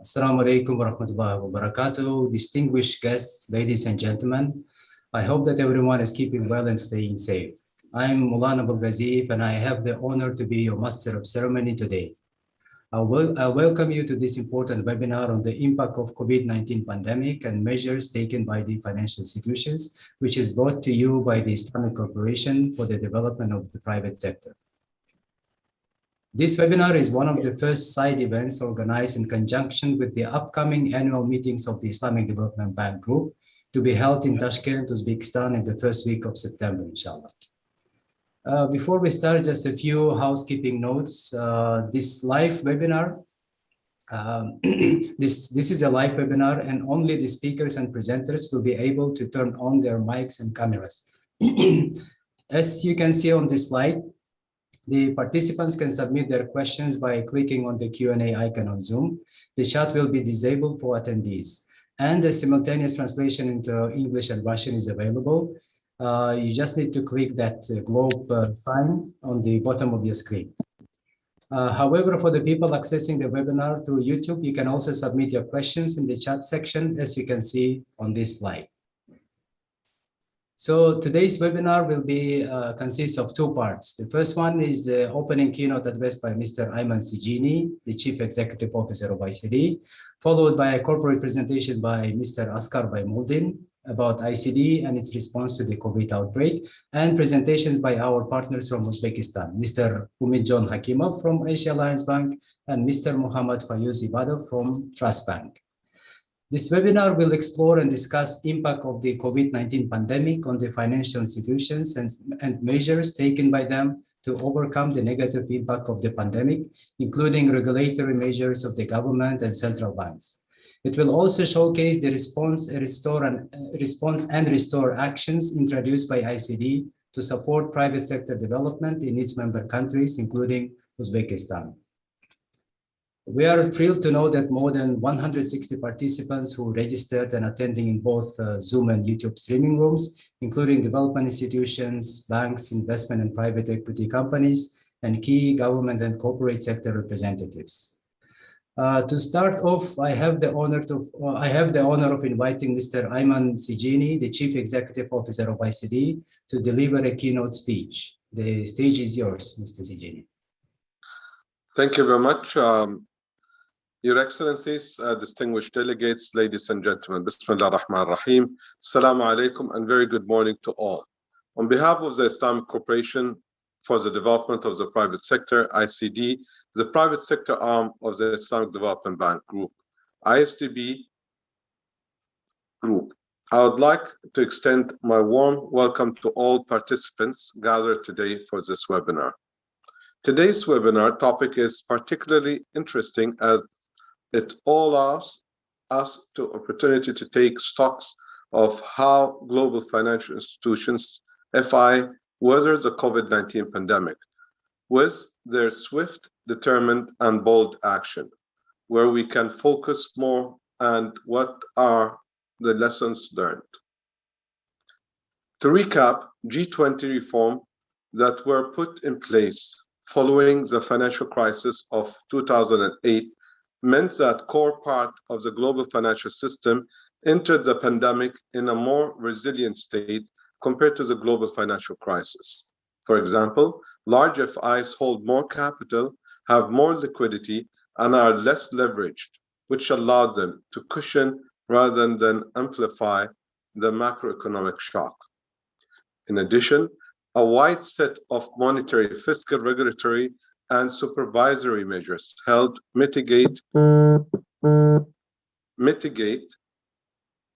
Assalamu alaikum wa rahmatullahi wa barakatuh. Distinguished guests, ladies and gentlemen, I hope that everyone is keeping well and staying safe. I'm Mulana Bulgazif and I have the honor to be your master of ceremony today. I welcome you to this important webinar on the impact of COVID-19 pandemic and measures taken by the financial institutions, which is brought to you by the Islamic Corporation for the Development of the Private Sector. This webinar is one of the first side events organized in conjunction with the upcoming annual meetings of the Islamic Development Bank Group to be held in Tashkent, Uzbekistan in the first week of September, inshallah. Before we start, just a few housekeeping notes. This live webinar, this is a live webinar and only the speakers and presenters will be able to turn on their mics and cameras. As you can see on this slide, the participants can submit their questions by clicking on the Q&A icon on Zoom. The chat will be disabled for attendees, and a simultaneous translation into English and Russian is available. You just need to click that globe sign on the bottom of your screen. However, for the people accessing the webinar through YouTube, you can also submit your questions in the chat section, as you can see on this slide. So today's webinar will be consists of two parts. The first one is the opening keynote address by Mr. Ayman Sijini, the Chief Executive Officer of ICD, followed by a corporate presentation by Mr. Askar Baymuldin about ICD and its response to the COVID outbreak, and presentations by our partners from Uzbekistan, Mr. Umid John Hakimov from Asia Alliance Bank and Mr. Muhammad Fayuz Ibadov from Trust Bank. This webinar will explore and discuss impact of the COVID-19 pandemic on the financial institutions and measures taken by them to overcome the negative impact of the pandemic, including regulatory measures of the government and central banks. It will also showcase the response and restore actions introduced by ICD to support private sector development in its member countries, including Uzbekistan. We are thrilled to know that more than 160 participants who registered and attending in both Zoom and YouTube streaming rooms, including development institutions, banks, investment and private equity companies, and key government and corporate sector representatives. To start off, I have the honor of inviting Mr. Ayman Sijini, the Chief Executive Officer of ICD, to deliver a keynote speech. The stage is yours, Mr. Sijini. Thank you very much. Your Excellencies, distinguished delegates, ladies and gentlemen, Bismillah ar-Rahman ar-Rahim, Assalamu alaikum, and very good morning to all. On behalf of the Islamic Corporation for the Development of the Private Sector, ICD, the private sector arm of the Islamic Development Bank Group, ISDB Group, I would like to extend my warm welcome to all participants gathered today for this webinar. Today's webinar topic is particularly interesting as it allows us the opportunity to take stocks of how global financial institutions, FI, weather the COVID-19 pandemic with their swift, determined, and bold action, where we can focus more on what are the lessons learned. To recap, G20 reform that were put in place following the financial crisis of 2008 meant that core part of the global financial system entered the pandemic in a more resilient state compared to the global financial crisis. For example, large FIs hold more capital, have more liquidity, and are less leveraged, which allowed them to cushion rather than amplify the macroeconomic shock. In addition, a wide set of monetary, fiscal, regulatory, and supervisory measures helped mitigate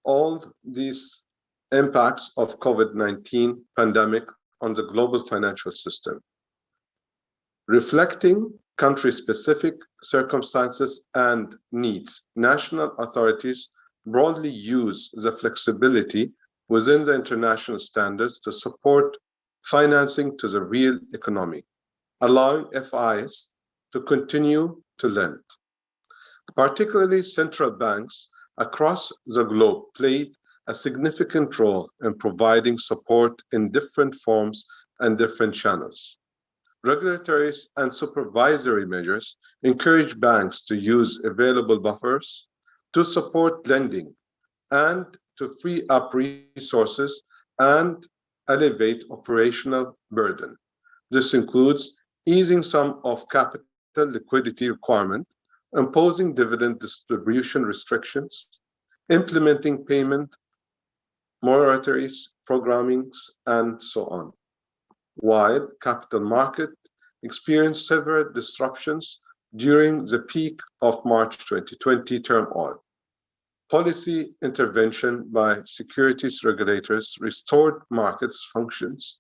all these impacts of COVID-19 pandemic on the global financial system. Reflecting country-specific circumstances and needs, national authorities broadly use the flexibility within the international standards to support financing to the real economy, allowing FIs to continue to lend. Particularly, central banks across the globe played a significant role in providing support in different forms and different channels. Regulatory and supervisory measures encourage banks to use available buffers to support lending and to free up resources and elevate operational burden. This includes easing some of capital liquidity requirement, imposing dividend distribution restrictions, implementing payment moratories, programmings, and so on. While capital market experienced several disruptions during the peak of March 2020 turmoil, policy intervention by securities regulators restored markets functions.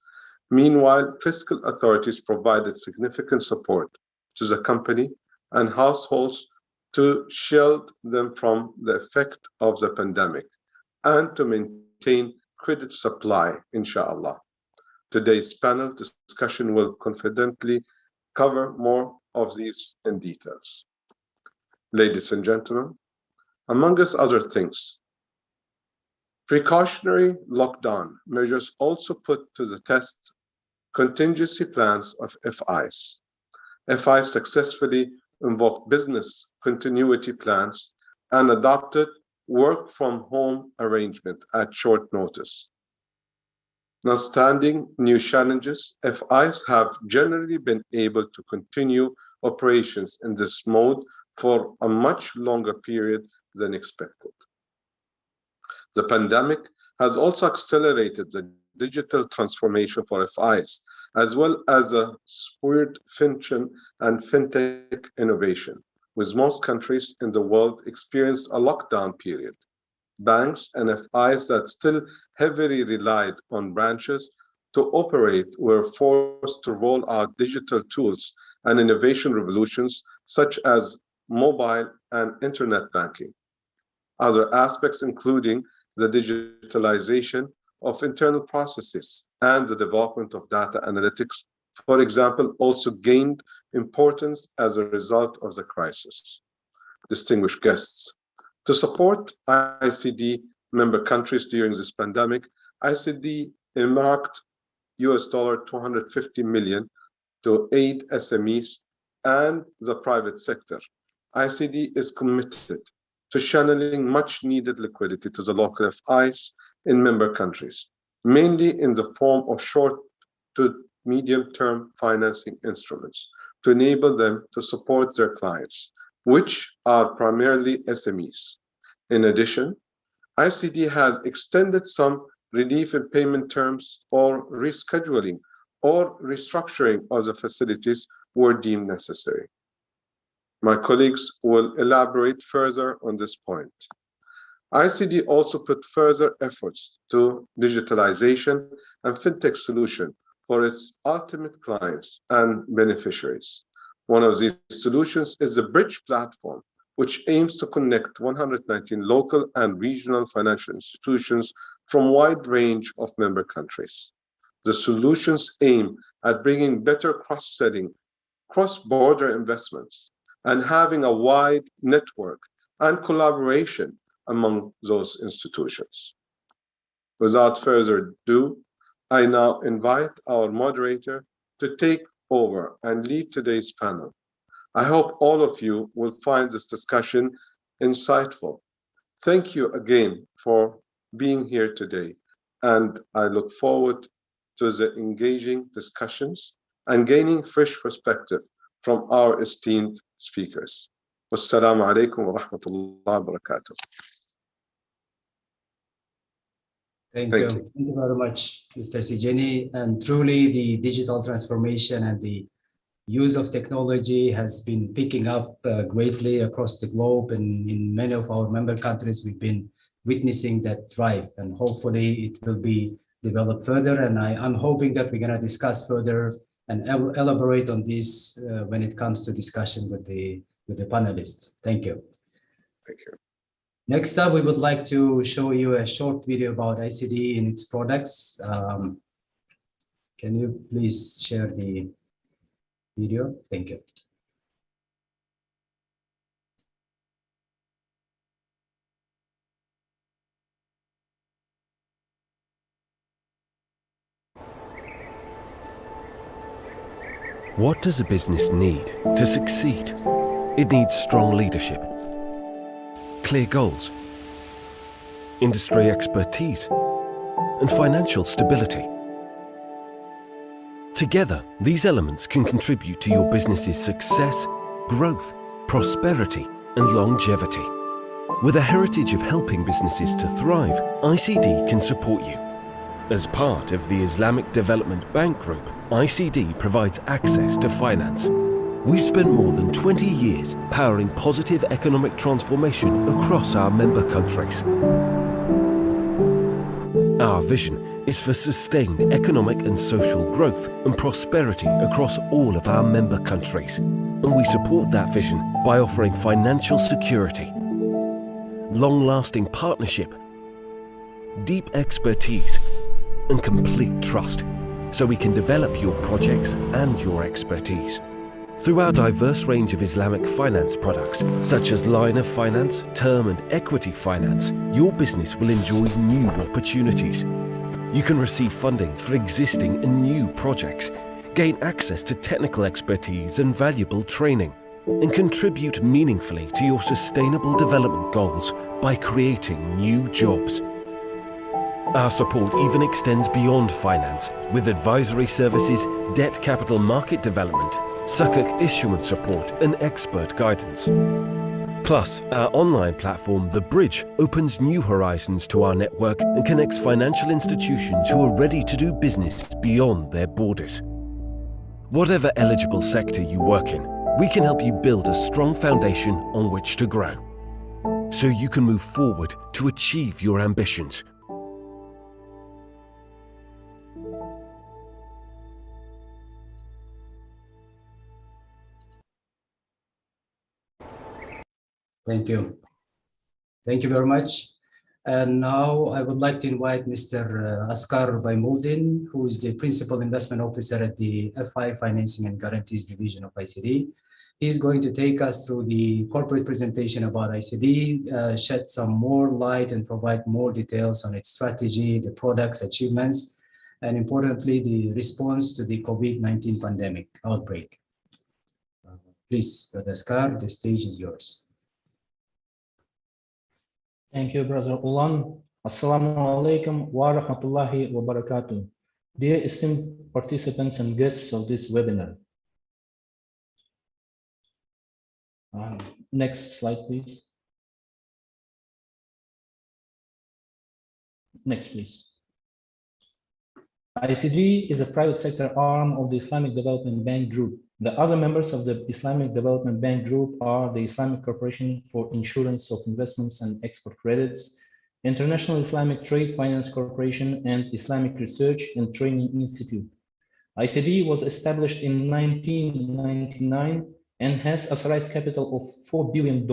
Meanwhile, fiscal authorities provided significant support to the company and households to shield them from the effect of the pandemic and to maintain credit supply, inshallah. Today's panel discussion will confidently cover more of these in details. Ladies and gentlemen, among other things, precautionary lockdown measures also put to the test contingency plans of FIs. FIs successfully invoked business continuity plans and adopted work from home arrangement at short notice. Notwithstanding new challenges, FIs have generally been able to continue operations in this mode for a much longer period than expected. The pandemic has also accelerated the digital transformation for FIs, as well as a spurred fintech innovation, with most countries in the world experienced a lockdown period. Banks and FIs that still heavily relied on branches to operate were forced to roll out digital tools and innovation revolutions such as mobile and internet banking. Other aspects, including the digitalization of internal processes and the development of data analytics, for example, also gained importance as a result of the crisis. Distinguished guests, to support ICD member countries during this pandemic, ICD earmarked $250 million to aid SMEs and the private sector. ICD is committed to channeling much needed liquidity to the local FIs in member countries, mainly in the form of short to medium-term financing instruments to enable them to support their clients, which are primarily SMEs. In addition, ICD has extended some relief in payment terms or rescheduling or restructuring of the facilities were deemed necessary. My colleagues will elaborate further on this point. ICD also put further efforts to digitalization and fintech solution for its ultimate clients and beneficiaries. One of these solutions is the Bridge platform, which aims to connect 119 local and regional financial institutions from a wide range of member countries. The solutions aim at bringing better cross-selling, cross-border investments, and having a wide network and collaboration among those institutions. Without further ado, I now invite our moderator to take over and lead today's panel. I hope all of you will find this discussion insightful. Thank you again for being here today, and I look forward to the engaging discussions and gaining fresh perspective from our esteemed speakers. Wassalamu alaikum wa rahmatullahi wa barakatuh. Thank you. Thank you very much, Mr. Sijeni. And truly, the digital transformation and the use of technology has been picking up greatly across the globe, and in many of our member countries, we've been witnessing that drive, and hopefully it will be developed further. And I'm hoping that we're going to discuss further and elaborate on this when it comes to discussion with the panelists. Thank you. Thank you. Next up, we would like to show you a short video about ICD and its products. Can you please share the video? Thank you. What does a business need to succeed? It needs strong leadership, clear goals, industry expertise, and financial stability. Together, these elements can contribute to your business's success, growth, prosperity, and longevity. With a heritage of helping businesses to thrive, ICD can support you. As part of the Islamic Development Bank Group, ICD provides access to finance. We've spent more than 20 years powering positive economic transformation across our member countries. Our vision is for sustained economic and social growth and prosperity across all of our member countries. And we support that vision by offering financial security, long-lasting partnership, deep expertise, and complete trust, so we can develop your projects and your expertise. Through our diverse range of Islamic finance products, such as line of finance, term and equity finance, your business will enjoy new opportunities. You can receive funding for existing and new projects, gain access to technical expertise and valuable training, and contribute meaningfully to your sustainable development goals by creating new jobs. Our support even extends beyond finance, with advisory services, debt capital market development, Sukuk issuance support, and expert guidance. Plus, our online platform, The Bridge, opens new horizons to our network and connects financial institutions who are ready to do business beyond their borders. Whatever eligible sector you work in, we can help you build a strong foundation on which to grow, so you can move forward to achieve your ambitions. Thank you. Thank you very much. And now I would like to invite Mr. Askar Baymuldin, who is the Principal Investment Officer at the FI Financing and Guarantees Division of ICD. He's going to take us through the corporate presentation about ICD, shed some more light and provide more details on its strategy, the products, achievements, and importantly, the response to the COVID-19 pandemic outbreak. Please, Brother Askar, the stage is yours. Thank you, Brother Ulan. Assalamu alaikum wa rahmatullahi wa barakatuh. Dear esteemed participants and guests of this webinar. Next slide, please. Next, please. ICD is a private sector arm of the Islamic Development Bank Group. The other members of the Islamic Development Bank Group are the Islamic Corporation for Insurance of Investments and Export Credits, International Islamic Trade Finance Corporation, and Islamic Research and Training Institute. ICD was established in 1999 and has authorized capital of $4 billion.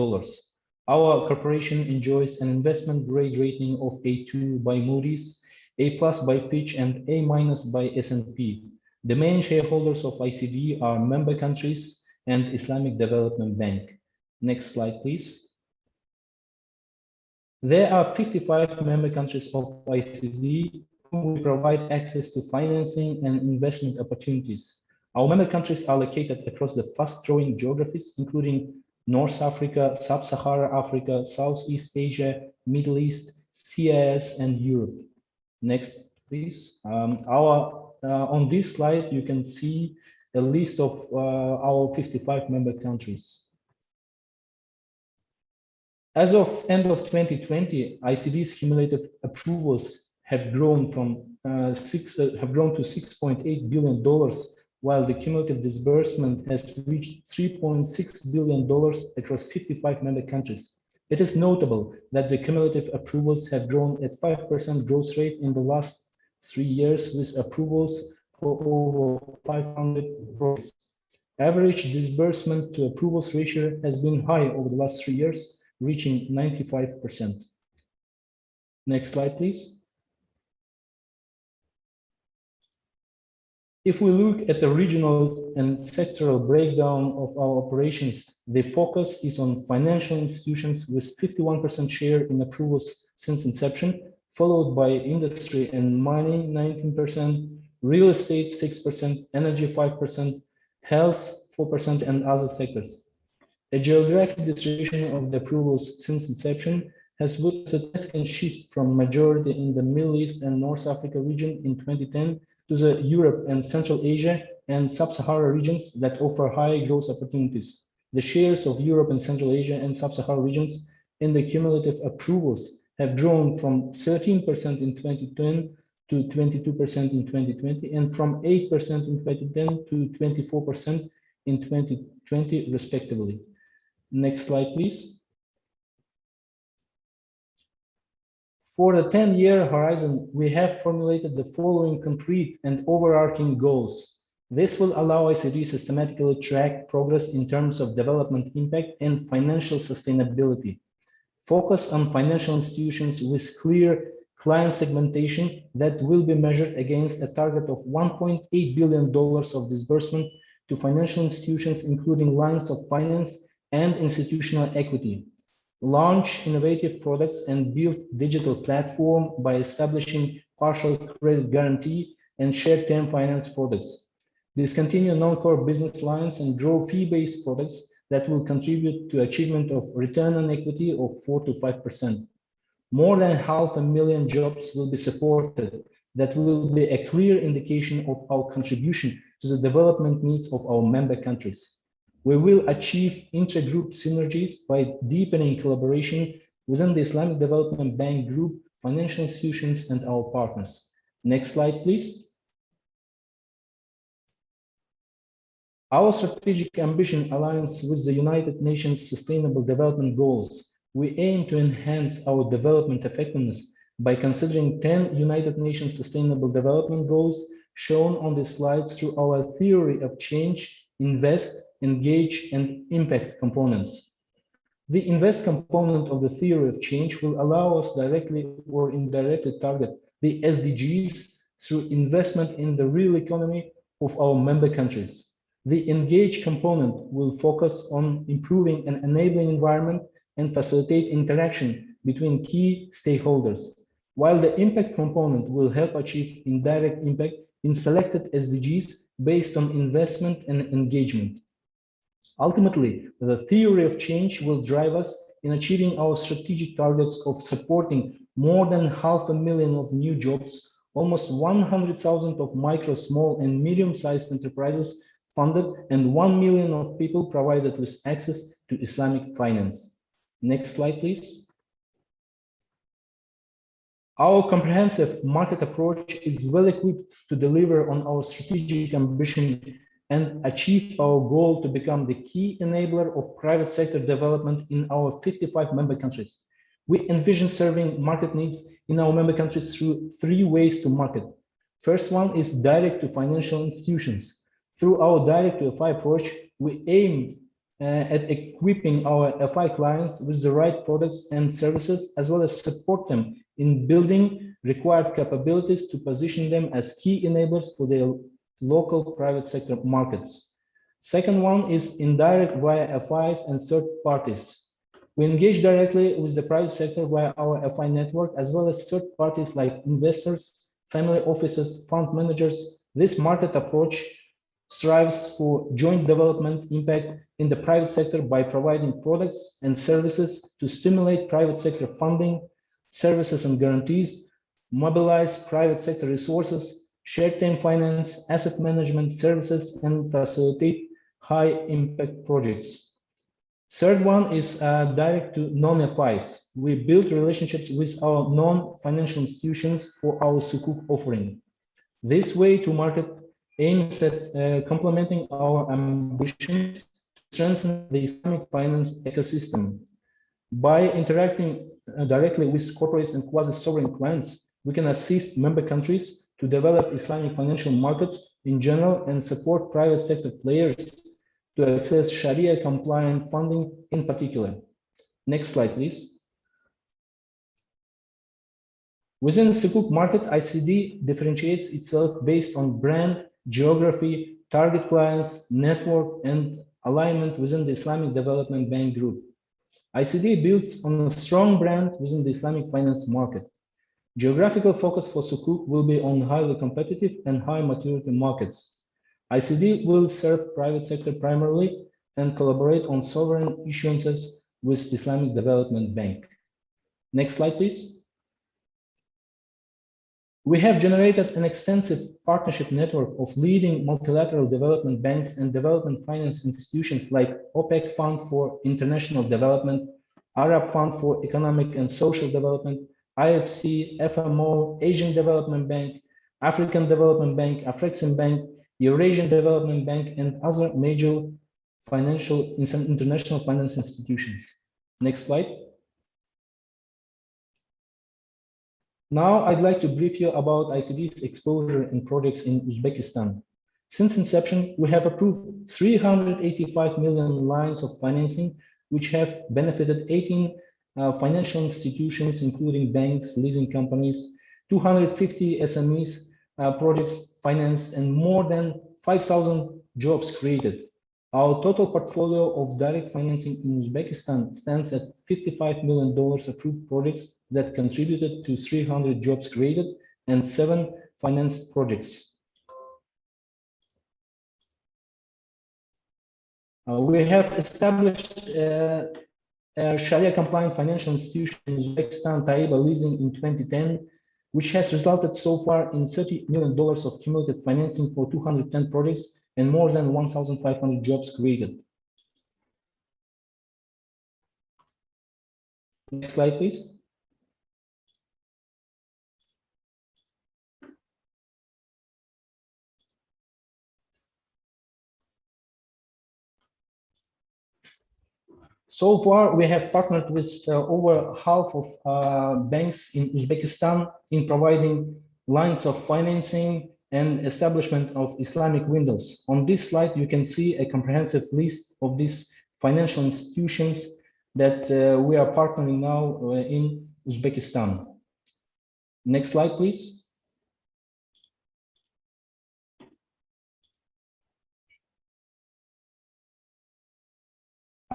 Our corporation enjoys an investment grade rating of A2 by Moody's, A+ by Fitch, and A- by S&P. The main shareholders of ICD are member countries and Islamic Development Bank. Next slide, please. There are 55 member countries of ICD who provide access to financing and investment opportunities. Our member countries are located across the fast-growing geographies, including North Africa, Sub-Saharan Africa, Southeast Asia, Middle East, CIS, and Europe. Next, please. On this slide, you can see a list of our 55 member countries. As of end of 2020, ICD's cumulative approvals have grown to $6.8 billion, while the cumulative disbursement has reached $3.6 billion across 55 member countries. It is notable that the cumulative approvals have grown at 5% growth rate in the last 3 years, with approvals for over 500 projects. Average disbursement to approvals ratio has been high over the last 3 years, reaching 95%. Next slide, please. If we look at the regional and sectoral breakdown of our operations, the focus is on financial institutions with 51% share in approvals since inception, followed by industry and mining 19%, real estate 6%, energy 5%, health 4%, and other sectors. A geographic distribution of the approvals since inception has put a significant shift from majority in the Middle East and North Africa region in 2010 to the Europe and Central Asia and Sub-Saharan regions that offer high growth opportunities. The shares of Europe and Central Asia and Sub-Saharan regions in the cumulative approvals have grown from 13% in 2010 to 22% in 2020 and from 8% in 2010 to 24% in 2020 respectively. Next slide, please. For the 10-year horizon, we have formulated the following concrete and overarching goals. This will allow ICD systematically track progress in terms of development impact and financial sustainability. Focus on financial institutions with clear client segmentation that will be measured against a target of $1.8 billion of disbursement to financial institutions, including lines of finance and institutional equity. Launch innovative products and build digital platform by establishing partial credit guarantee and short-term finance products. Discontinue non-core business lines and grow fee-based products that will contribute to achievement of return on equity of 4 to 5%. More than 500,000 jobs will be supported. That will be a clear indication of our contribution to the development needs of our member countries. We will achieve intra-group synergies by deepening collaboration within the Islamic Development Bank Group, financial institutions, and our partners. Next slide, please. Our strategic ambition aligns with the United Nations Sustainable Development Goals. We aim to enhance our development effectiveness by considering 10 United Nations Sustainable Development Goals shown on the slides through our theory of change, invest, engage, and impact components. The invest component of the theory of change will allow us directly or indirectly target the SDGs through investment in the real economy of our member countries. The engage component will focus on improving an enabling environment and facilitate interaction between key stakeholders, while the impact component will help achieve indirect impact in selected SDGs based on investment and engagement. Ultimately, the theory of change will drive us in achieving our strategic targets of supporting more than 500,000 of new jobs, almost 100,000 of micro, small, and medium-sized enterprises funded, and 1 million of people provided with access to Islamic finance. Next slide, please. Our comprehensive market approach is well equipped to deliver on our strategic ambition and achieve our goal to become the key enabler of private sector development in our 55 member countries. We envision serving market needs in our member countries through 3 ways to market. First one is direct to financial institutions. Through our direct to FI approach, we aim at equipping our FI clients with the right products and services, as well as support them in building required capabilities to position them as key enablers for their local private sector markets. Second one is indirect via FIs and third parties. We engage directly with the private sector via our FI network, as well as third parties like investors, family offices, fund managers. This market approach strives for joint development impact in the private sector by providing products and services to stimulate private sector funding, services and guarantees, mobilize private sector resources, short-term finance, asset management services, and facilitate high-impact projects. Third one is direct to non-FIs. We build relationships with our non-financial institutions for our Sukuk offering. This way to market aims at complementing our ambitions to strengthen the Islamic finance ecosystem. By interacting directly with corporates and quasi-sovereign clients, we can assist member countries to develop Islamic financial markets in general and support private sector players to access Sharia-compliant funding in particular. Next slide, please. Within the Sukuk market, ICD differentiates itself based on brand, geography, target clients, network, and alignment within the Islamic Development Bank Group. ICD builds on a strong brand within the Islamic finance market. Geographical focus for Sukuk will be on highly competitive and high maturity markets. ICD will serve private sector primarily and collaborate on sovereign issuances with Islamic Development Bank. Next slide, please. We have generated an extensive partnership network of leading multilateral development banks and development finance institutions like OPEC Fund for International Development, Arab Fund for Economic and Social Development, IFC, FMO, Asian Development Bank, African Development Bank, Afrexim Bank, Eurasian Development Bank, and other major international finance institutions. Next slide. Now, I'd like to brief you about ICD's exposure in projects in Uzbekistan. Since inception, we have approved 385 million lines of financing, which have benefited 18 financial institutions, including banks, leasing companies, 250 SMEs projects financed, and more than 5,000 jobs created. Our total portfolio of direct financing in Uzbekistan stands at $55 million approved projects that contributed to 300 jobs created and 7 financed projects. We have established a Sharia-compliant financial institution in Uzbekistan, Taiba Leasing, in 2010, which has resulted so far in $30 million of cumulative financing for 210 projects and more than 1,500 jobs created. Next slide, please. So far, we have partnered with over half of banks in Uzbekistan in providing lines of financing and establishment of Islamic windows. On this slide, you can see a comprehensive list of these financial institutions that we are partnering now in Uzbekistan. Next slide, please.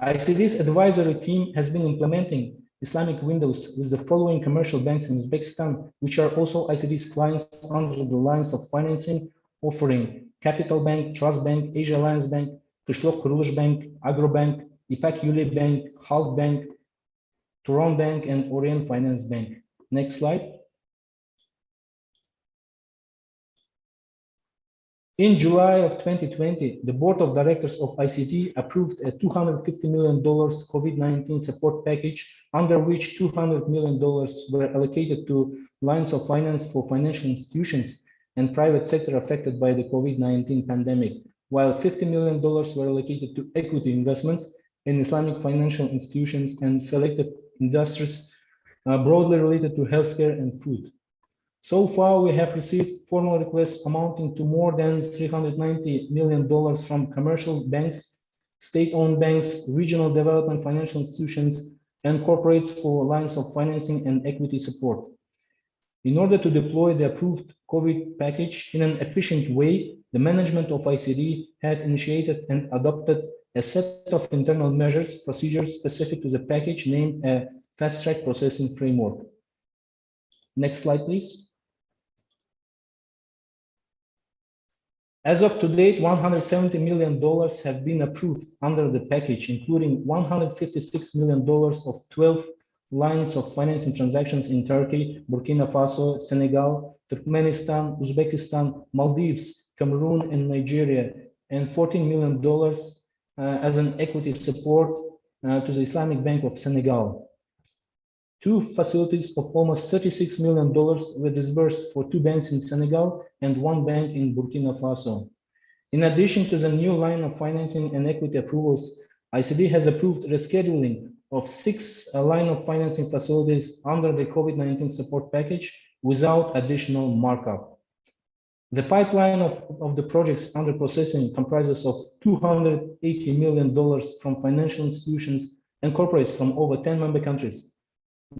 ICD's advisory team has been implementing Islamic windows with the following commercial banks in Uzbekistan, which are also ICD's clients under the lines of financing, offering Capital Bank, Trust Bank, Asia Alliance Bank, Qishloq Qurulush Bank, Agrobank, Ipak Yuli Bank, Halk Bank, Turan Bank, and Orient Finance Bank. Next slide. In July of 2020, the board of directors of ICD approved a $250 million COVID-19 support package, under which $200 million were allocated to lines of finance for financial institutions and private sector affected by the COVID-19 pandemic, while $50 million were allocated to equity investments in Islamic financial institutions and selective industries broadly related to healthcare and food. So far, we have received formal requests amounting to more than $390 million from commercial banks, state-owned banks, regional development financial institutions, and corporates for lines of financing and equity support. In order to deploy the approved COVID package in an efficient way, the management of ICD had initiated and adopted a set of internal measures, procedures specific to the package named a fast-track processing framework. Next slide, please. As of today, $170 million have been approved under the package, including $156 million of 12 lines of financing transactions in Turkey, Burkina Faso, Senegal, Turkmenistan, Uzbekistan, Maldives, Cameroon, and Nigeria, and $14 million as an equity support to the Islamic Bank of Senegal. 2 facilities of almost $36 million were disbursed for 2 banks in Senegal and 1 bank in Burkina Faso. In addition to the new line of financing and equity approvals, ICD has approved rescheduling of 6 line of financing facilities under the COVID-19 support package without additional markup. The pipeline of the projects under processing comprises of $280 million from financial institutions and corporates from over 10 member countries.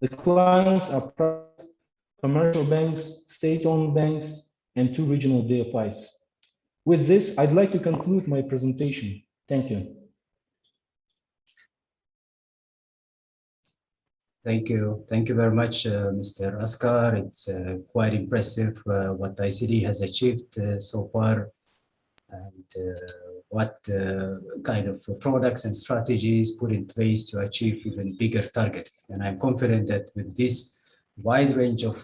The clients are private, commercial banks, state-owned banks, and 2 regional DFIs. With this, I'd like to conclude my presentation. Thank you. Thank you. Thank you very much, Mr. Askar. It's quite impressive what ICD has achieved so far and what kind of products and strategies put in place to achieve even bigger targets. And I'm confident that with this wide range of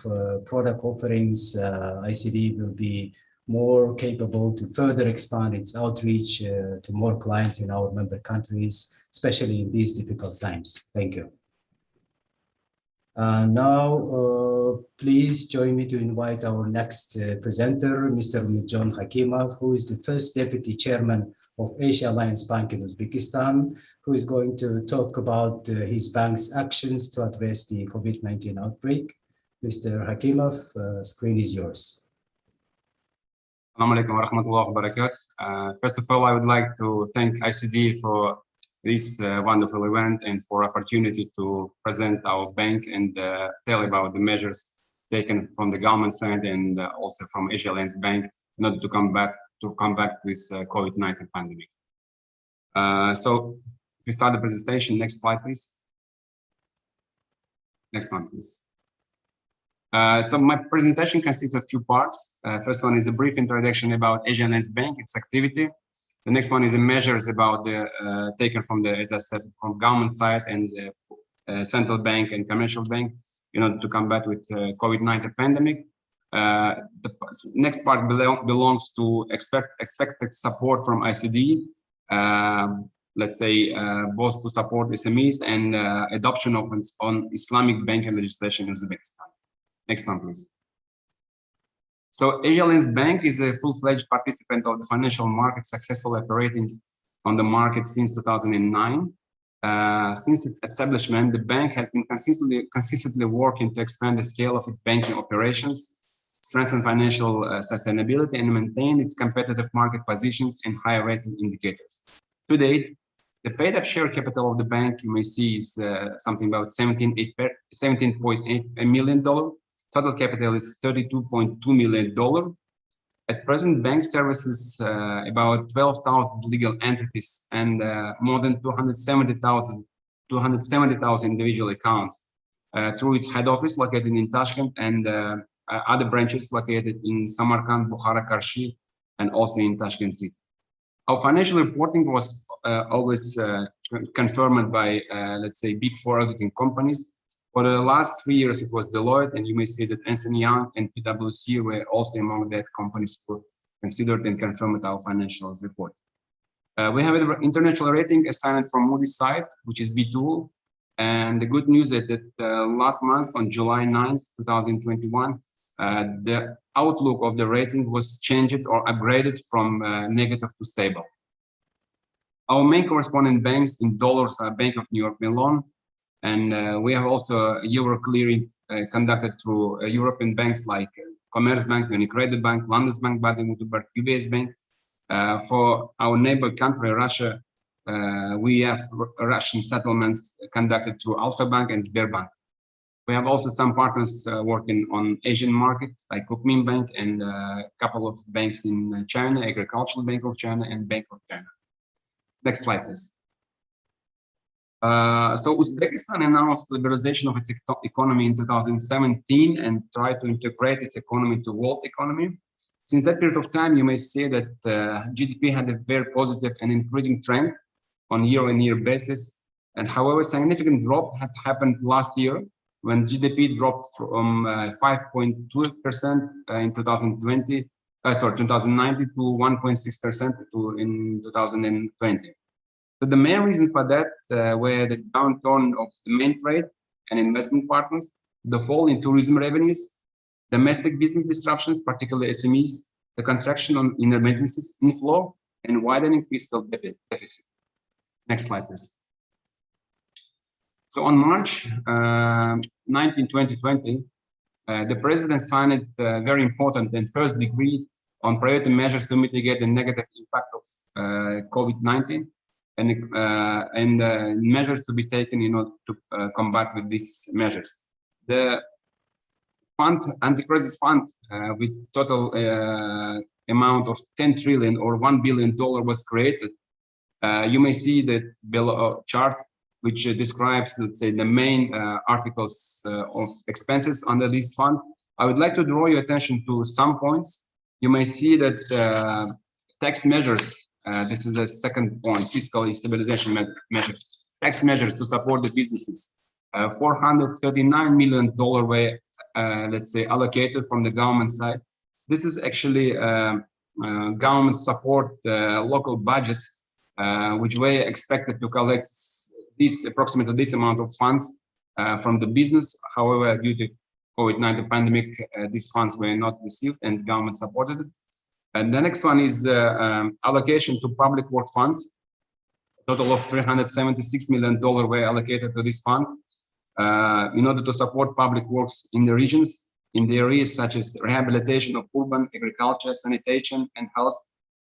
product offerings, ICD will be more capable to further expand its outreach to more clients in our member countries, especially in these difficult times. Thank you. Now, please join me to invite our next presenter, Mr. John Hakimov, who is the first Deputy Chairman of Asia Alliance Bank in Uzbekistan, who is going to talk about his bank's actions to address the COVID-19 outbreak. Mr. Hakimov, screen is yours. Assalamu alaikum wa rahmatullahi wa barakatuh. First of all, I would like to thank ICD for this wonderful event and for opportunity to present our bank and tell about the measures taken from the government side and also from Asia Alliance Bank in order to combat this COVID-19 pandemic. So if we start the presentation, next slide, please. Next one, please. So my presentation consists of two parts. First one is a brief introduction about Asia Alliance Bank, its activity. The next one is the measures about the taken from the, as I said, from government side and the central bank and commercial bank in order to combat with COVID-19 pandemic. The next part belongs to expected support from ICD, let's say both to support SMEs and adoption of on Islamic banking legislation in Uzbekistan. Next one, please. So Asia Alliance Bank is a full-fledged participant of the financial market, successfully operating on the market since 2009. Since its establishment, the bank has been consistently working to expand the scale of its banking operations, strengthen financial sustainability, and maintain its competitive market positions and higher rating indicators. To date, the paid-up share capital of the bank, you may see, is something about $17.8 million. Total capital is $32.2 million. At present, bank services about 12,000 legal entities and more than 270,000 individual accounts through its head office located in Tashkent and other branches located in Samarkand, Bukhara, Karshi, and also in Tashkent City. Our financial reporting was always confirmed by, let's say, Big Four auditing companies. For the last 3 years, it was Deloitte, and you may see that Ernst & Young and PwC were also among that companies who considered and confirmed our financial report. We have an international rating assigned from Moody's side, which is B2. And the good news is that last month, on July 9th, 2021, the outlook of the rating was changed or upgraded from negative to stable. Our main correspondent banks in dollars are Bank of New York Mellon, and we have also euro clearing conducted through European banks like Commerzbank, Unicredit Bank, Landesbank, Baden-Württemberg, UBS Bank. For our neighbor country, Russia, we have Russian settlements conducted through Alfa Bank and Sberbank. We have also some partners working on Asian market like Kukmin Bank and a couple of banks in China, Agricultural Bank of China and Bank of China. Next slide, please. So Uzbekistan announced liberalization of its economy in 2017 and tried to integrate its economy to world economy. Since that period of time, you may say that GDP had a very positive and increasing trend on year-on-year basis. And however, significant drop had happened last year when GDP dropped from 5.2% in 2019 to 1.6% in 2020. So the main reason for that were the downturn of the main trade and investment partners, the fall in tourism revenues, domestic business disruptions, particularly SMEs, the contraction in remittances inflow, and widening fiscal deficit. Next slide, please. So on March 19, 2020, the president signed a very important and first decree on priority measures to mitigate the negative impact of COVID-19 and measures to be taken in order to combat with these measures. The fund, anti-crisis fund, with total amount of 10 trillion or $1 billion was created. You may see that below chart, which describes, let's say, the main articles of expenses under this fund. I would like to draw your attention to some points. You may see that tax measures. This is the second point, fiscal stabilization measures. Tax measures to support the businesses. $439 million were, let's say, allocated from the government side. This is actually government support local budgets, which were expected to collect approximately this amount of funds from the business. However, due to COVID-19 pandemic, these funds were not received and government supported it. And the next one is allocation to public work funds. A total of $376 million were allocated to this fund in order to support public works in the regions, in the areas such as rehabilitation of urban, agriculture, sanitation, and health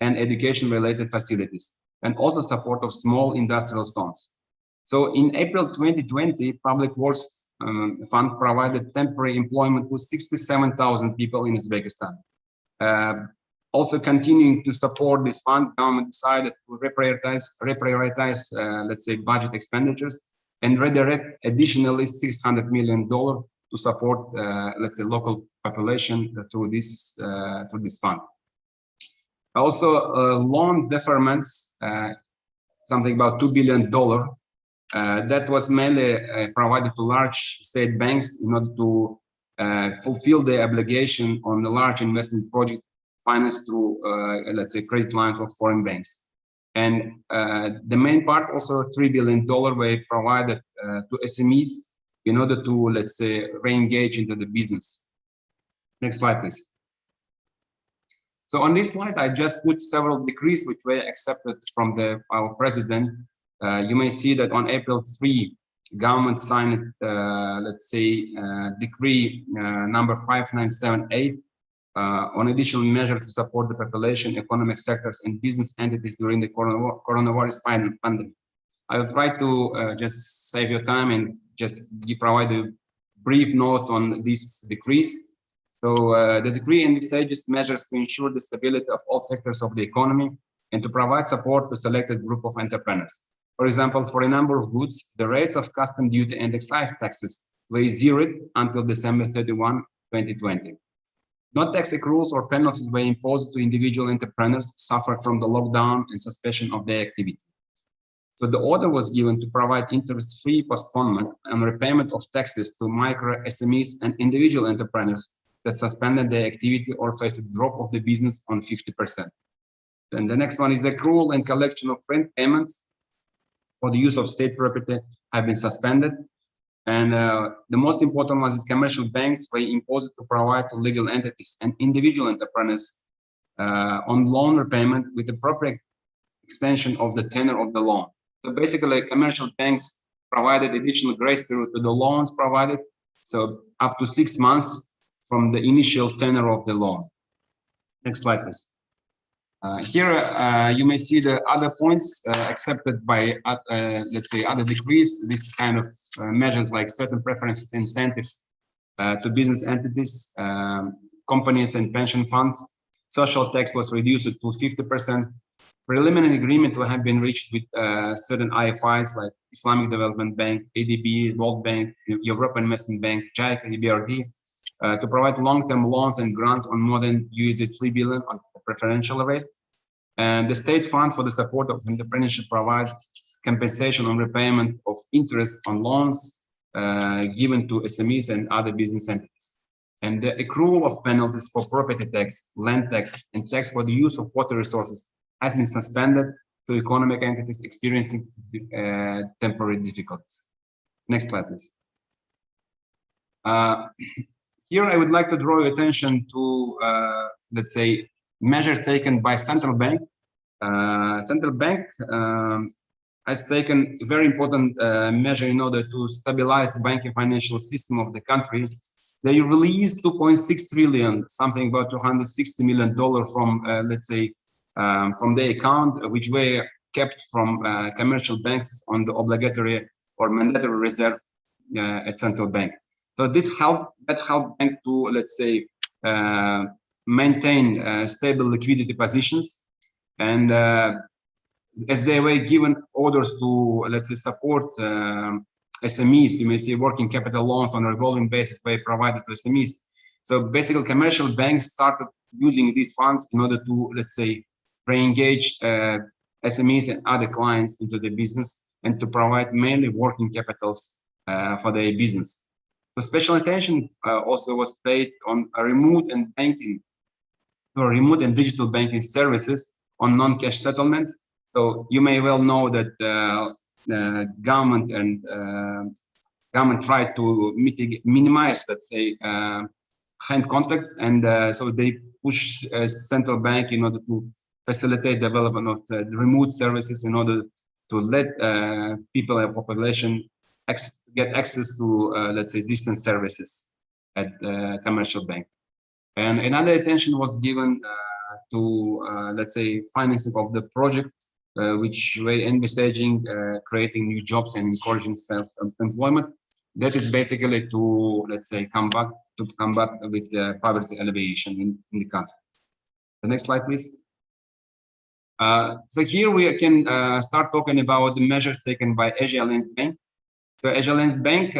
and education-related facilities, and also support of small industrial zones. So in April 2020, Public Works Fund provided temporary employment to 67,000 people in Uzbekistan. Also continuing to support this fund, government decided to reprioritize let's say, budget expenditures and redirect additionally $600 million to support, let's say, local population through this fund. Also, loan deferments, something about $2 billion, that was mainly provided to large state banks in order to fulfill their obligation on the large investment project financed through, let's say, credit lines of foreign banks. And the main part, also $3 billion, were provided to SMEs in order to, let's say, re-engage into the business. Next slide, please. So on this slide, I just put several decrees which were accepted from our president. You may see that on April 3, government signed, let's say, decree number 5978 on additional measures to support the population, economic sectors, and business entities during the coronavirus pandemic. I will try to just save your time and just provide a brief notes on these decrees. So the decree envisages measures to ensure the stability of all sectors of the economy and to provide support to selected group of entrepreneurs. For example, for a number of goods, the rates of custom duty and excise taxes were zeroed until December 31, 2020. No tax accruals or penalties were imposed to individual entrepreneurs suffered from the lockdown and suspension of their activity. So the order was given to provide interest-free postponement and repayment of taxes to micro SMEs and individual entrepreneurs that suspended their activity or faced a drop of the business on 50%. Then the next one is the accrual and collection of rent payments for the use of state property have been suspended. And the most important one is commercial banks were imposed to provide to legal entities and individual entrepreneurs on loan repayment with appropriate extension of the tenor of the loan. So basically, commercial banks provided additional grace period to the loans provided, so up to 6 months from the initial tenor of the loan. Next slide, please. Here you may see the other points accepted by, let's say, other decrees. This kind of measures like certain preferences, incentives to business entities, companies and pension funds. Social tax was reduced to 50%. Preliminary agreement have been reached with certain IFIs like Islamic Development Bank, ADB, World Bank, European Investment Bank, JICA, EBRD, to provide long-term loans and grants on more than $3 billion on a preferential rate. And the state fund for the support of entrepreneurship provides compensation on repayment of interest on loans given to SMEs and other business entities. And the accrual of penalties for property tax, land tax, and tax for the use of water resources has been suspended to economic entities experiencing temporary difficulties. Next slide, please. Here, I would like to draw your attention to, let's say, measures taken by central bank. Central bank has taken a very important measure in order to stabilize the banking financial system of the country. They released 2.6 trillion, something about $260 million from, let's say, from their account, which were kept from commercial banks on the obligatory or mandatory reserve at central bank. So that helped bank to, let's say, maintain stable liquidity positions. And as they were given orders to, let's say, support SMEs, you may see working capital loans on a revolving basis were provided to SMEs. So basically, commercial banks started using these funds in order to, let's say, re-engage SMEs and other clients into the business, and to provide mainly working capitals for their business. So special attention also was paid on remote and digital banking services on non-cash settlements. So you may well know that the government tried to minimize, let's say, hand contacts, and so they push central bank in order to facilitate development of the remote services in order to let people and population get access to, let's say, distant services at commercial bank. And another attention was given to, let's say, financing of the project, which were envisaging creating new jobs and encouraging self-employment. That is basically to, let's say, combat with the poverty alleviation in the country. The next slide, please. So here we can start talking about the measures taken by Asia Alliance Bank. So Asia Alliance Bank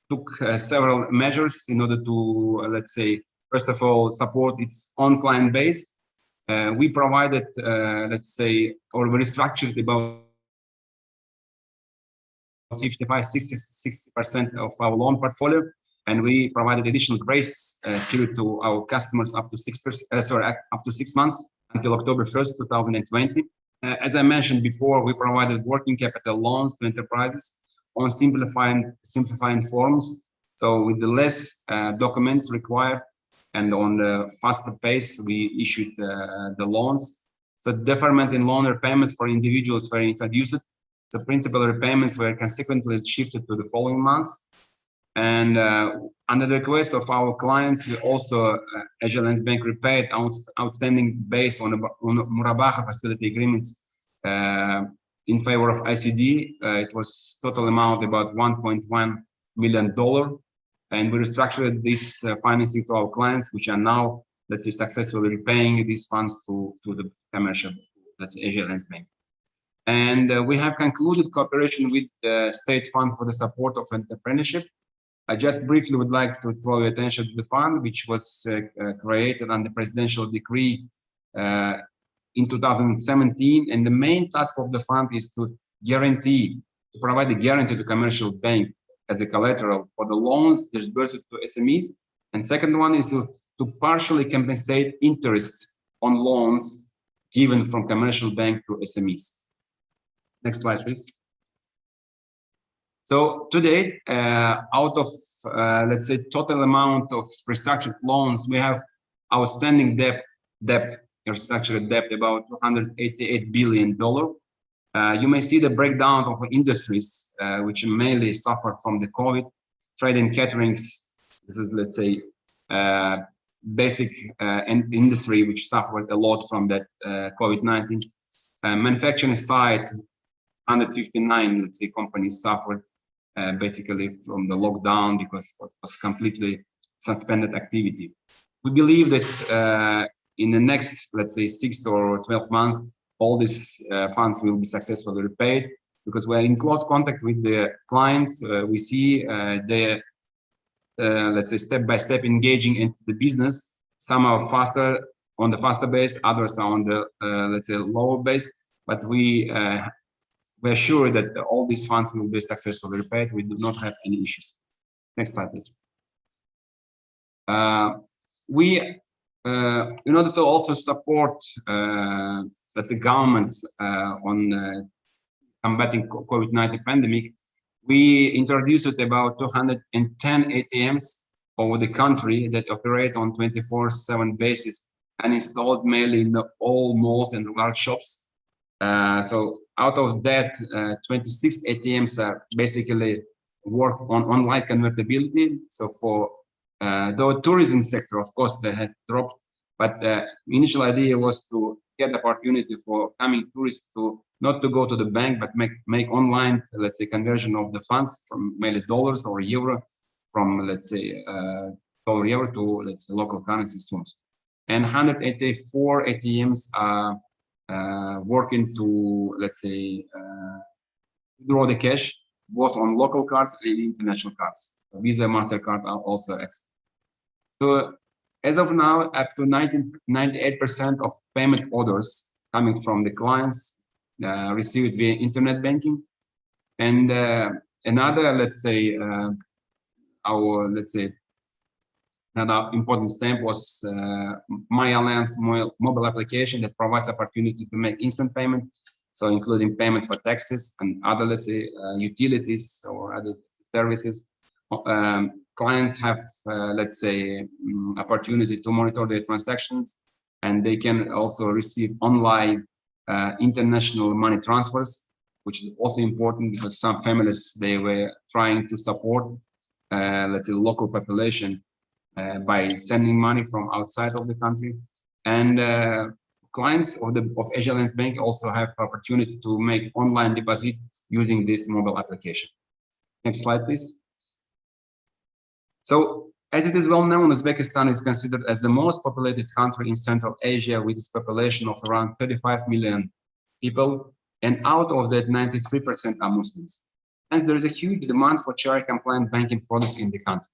took several measures in order to, let's say, first of all, support its own client base. We provided, let's say, or we restructured about 55–60% of our loan portfolio, and we provided additional grace period to our customers up to 6 months until October 1st, 2020. As I mentioned before, we provided working capital loans to enterprises on simplifying forms, so with the less documents required, and on the faster pace, we issued the loans. So deferment in loan repayments for individuals were introduced. The principal repayments were consequently shifted to the following months. And under the request of our clients, we also, Asia Alliance Bank, repaid outstanding based on Murabaha facility agreements in favor of ICD. It was total amount about $1.1 million. And we restructured this financing to our clients, which are now, let's say, successfully repaying these funds to the commercial, let's say, Asia Alliance Bank. And we have concluded cooperation with the State Fund for the Support of Entrepreneurship. I just briefly would like to draw your attention to the fund, which was created under presidential decree in 2017. And the main task of the fund is to provide a guarantee to commercial bank as a collateral for the loans disbursed to SMEs. And second one is to partially compensate interest on loans given from commercial bank to SMEs. Next slide, please. So today, out of, let's say, total amount of restructured loans, we have outstanding restructured debt about $288 billion. You may see the breakdown of industries which mainly suffered from the COVID. Trade and caterings, this is, let's say, basic industry which suffered a lot from that COVID-19. Manufacturing side, 159, let's say, companies suffered basically from the lockdown because it was completely suspended activity. We believe that in the next, let's say, 6 or 12 months, all these funds will be successfully repaid, because we're in close contact with the clients. We see they're, let's say, step-by-step engaging into the business. Some are faster, on the faster base, others are on the, let's say, lower base, but we're sure that all these funds will be successfully repaid. We do not have any issues. Next slide, please. In order to also support, let's say, governments on combating COVID-19 pandemic, we introduced about 210 ATMs over the country that operate on 24/7 basis and installed mainly in all malls and large shops. So out of that, 26 ATMs are basically worked on online convertibility. So for the tourism sector, of course, they had dropped, but the initial idea was to get the opportunity for coming tourists to not to go to the bank, but make online, let's say, conversion of the funds from mainly dollars or euro, from, let's say, dollar euro to, let's say, local currency terms. And 184 ATMs are working to, let's say, withdraw the cash, both on local cards and international cards. Visa, MasterCard are also excellent. So As of now, up to 98% of payment orders coming from the clients received via internet banking. And another, another important step was My Alliance mobile application that provides opportunity to make instant payment, so including payment for taxes and other, utilities or other services. Clients have, opportunity to monitor their transactions, and they can also receive online international money transfers, which is also important because some families, they were trying to support, local population by sending money from outside of the country. And clients of Asia Alliance Bank also have opportunity to make online deposit using this mobile application. Next slide, please. So, as it is well known, Uzbekistan is considered as the most populated country in Central Asia, with its population of around 35 million people, and out of that, 93% are Muslims. Hence, there is a huge demand for Sharia-compliant banking products in the country.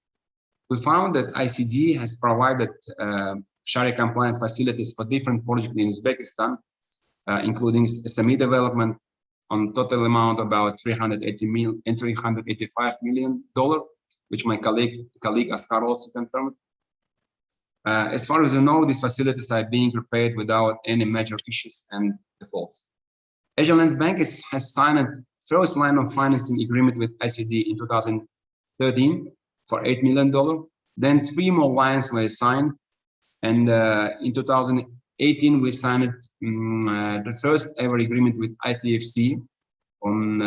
We found that ICD has provided Sharia-compliant facilities for different projects in Uzbekistan, including SME development on total amount about $385 million, which my colleague Askar also confirmed. As far as we know, these facilities are being prepared without any major issues and defaults. Asia Alliance Bank has signed a first line of financing agreement with ICD in 2013 for $8 million. Then 3 more lines were signed. And in 2018, we signed the first ever agreement with ITFC on,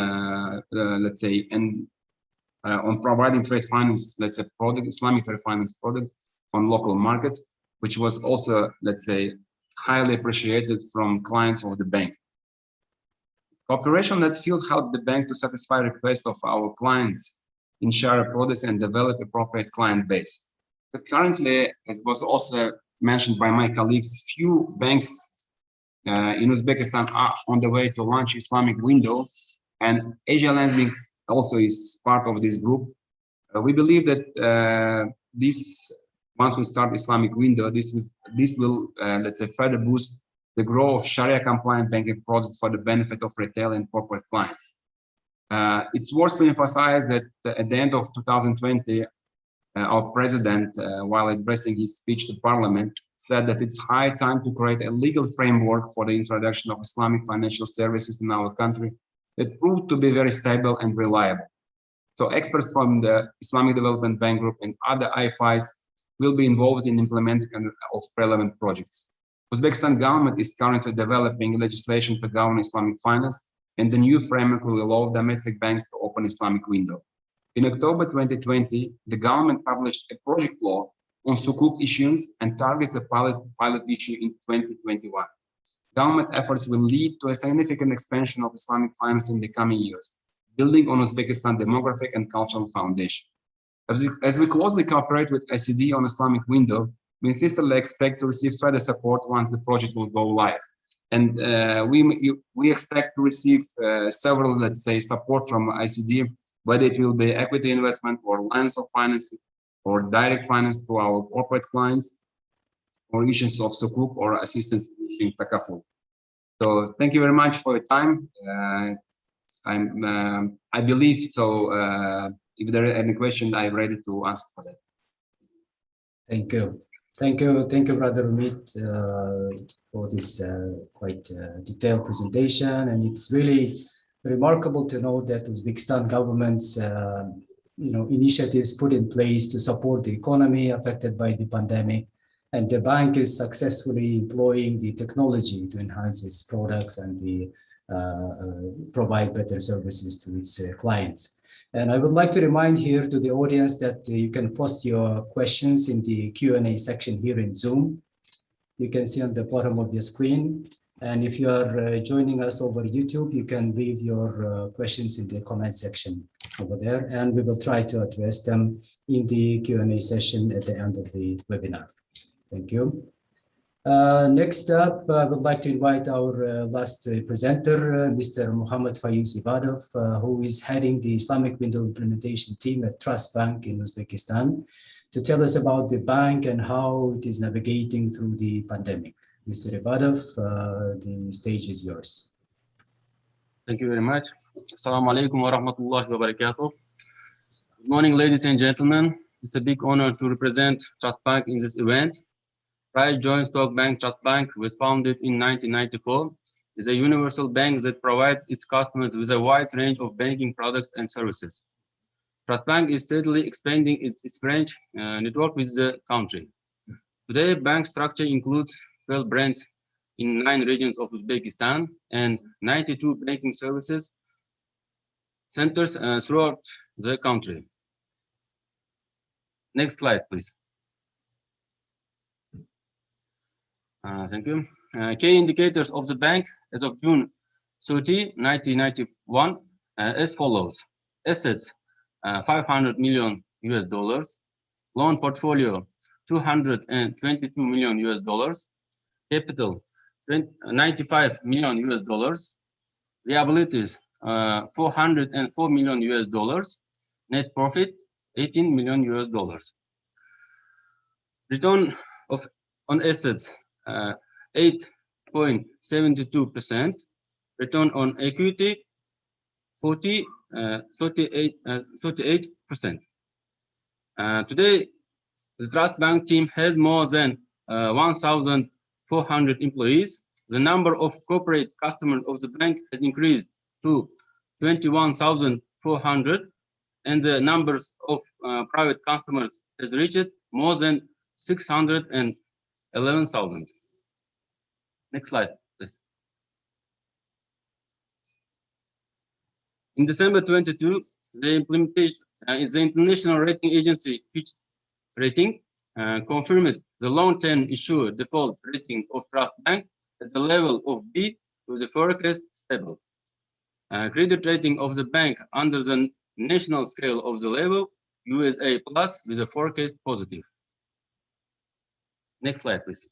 on providing trade finance, Islamic trade finance products on local markets, which was also, highly appreciated from clients of the bank. Cooperation in that field helped the bank to satisfy requests of our clients in Sharia products and develop appropriate client base. But currently, as was also mentioned by my colleagues, few banks in Uzbekistan are on the way to launch Islamic window, and Asia Alliance Bank also is part of this group. We believe that once we start Islamic window, this will further boost the growth of Sharia-compliant banking products for the benefit of retail and corporate clients. It's worth to emphasize that at the end of 2020, our president, while addressing his speech to Parliament, said that it's high time to create a legal framework for the introduction of Islamic financial services in our country that proved to be very stable and reliable. So experts from the Islamic Development Bank Group and other IFIs will be involved in implementing of relevant projects. Uzbekistan government is currently developing legislation to govern Islamic finance, and the new framework will allow domestic banks to open Islamic window. In October 2020, the government published a project law on sukuk issuance and targets a pilot issue in 2021. Government efforts will lead to a significant expansion of Islamic finance in the coming years, building on Uzbekistan demographic and cultural foundation. As we closely cooperate with ICD on Islamic window, we sincerely expect to receive further support once the project will go live. And we expect to receive several, support from ICD, whether it will be equity investment or lines of financing or direct finance to our corporate clients, or issues of sukuk or assistance in takaful. So thank you very much for your time. I believe so. If there are any questions, I'm ready to answer for that. Thank you. Thank you, Brother Umit, for this quite detailed presentation. And it's really remarkable to know that Uzbekistan government's initiatives put in place to support the economy affected by the pandemic. And the bank is successfully employing the technology to enhance its products and provide better services to its clients. And I would like to remind here to the audience that you can post your questions in the Q&A section here in Zoom. You can see on the bottom of your screen. And if you are joining us over YouTube, you can leave your questions in the comment section over there, and we will try to address them in the Q&A session at the end of the webinar. Thank you. Next up, I would like to invite our last presenter, Mr. Muhammad Fayuz Ibadov, who is heading the Islamic Window Implementation Team at Trust Bank in Uzbekistan. to tell us about the bank and how it is navigating through the pandemic. Mr. Ibadov, the stage is yours. Thank you very much. Assalamu alaikum wa rahmatullahi wa barakatuh. Good morning, ladies and gentlemen. It's a big honor to represent Trust Bank in this event. Pride Joint Stock Bank Trust Bank was founded in 1994. Is a universal bank that provides its customers with a wide range of banking products and services. Trust Bank is steadily expanding its branch network with the country. Today, bank structure includes 12 branches in 9 regions of Uzbekistan and 92 banking services centers throughout the country. Next slide, please. Thank you. Key indicators of the bank as of June 30, 1991, as follows: assets, 500 million US dollars, loan portfolio, 222 million US dollars, capital, 95 million US dollars, liabilities, 404 million US dollars, net profit, 18 million US dollars. Return on assets, 8.72%, return on equity, 38%. Today, the Trust Bank team has more than 1,400 employees. The number of corporate customers of the bank has increased to 21,400, and the numbers of private customers has reached more than 611,000. Next slide, please. In December 22, the implementation is the international rating agency Fitch Rating confirmed the long-term issuer default rating of Trust Bank at the level of B with the forecast stable. Credit rating of the bank under the national scale of the level USA plus with a forecast positive. Next slide, please.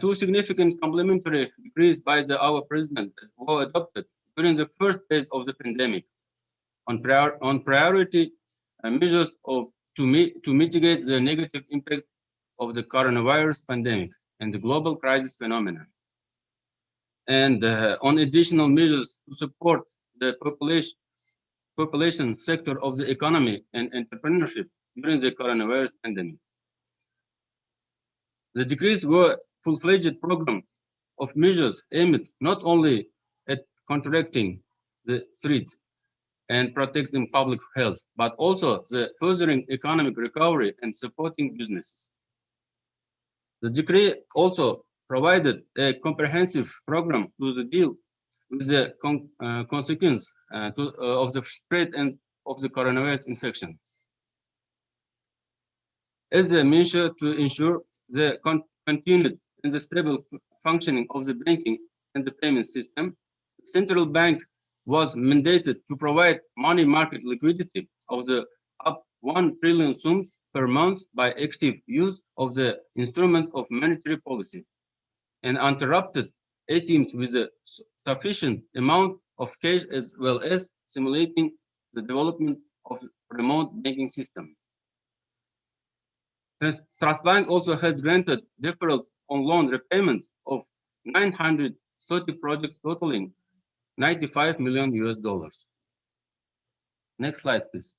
Two significant complementary decrees by our president were adopted during the first phase of the pandemic on priority measures to mitigate the negative impact of the coronavirus pandemic and the global crisis phenomenon, and on additional measures to support the population sector of the economy and entrepreneurship during the coronavirus pandemic. The decrees were full-fledged program of measures aimed not only at counteracting the threat and protecting public health, but also the furthering economic recovery and supporting businesses. The decree also provided a comprehensive program to deal with the consequence of the spread and of the coronavirus infection. As a measure to ensure the continued and the stable functioning of the banking and the payment system, the central bank was mandated to provide money market liquidity of the up 1 trillion sums per month by active use of the instruments of monetary policy and uninterrupted ATMs with a sufficient amount of cash, as well as simulating the development of remote banking system. Trust Bank also has granted deferrals on loan repayment of 930 projects totaling 95 million US dollars. Next slide, please.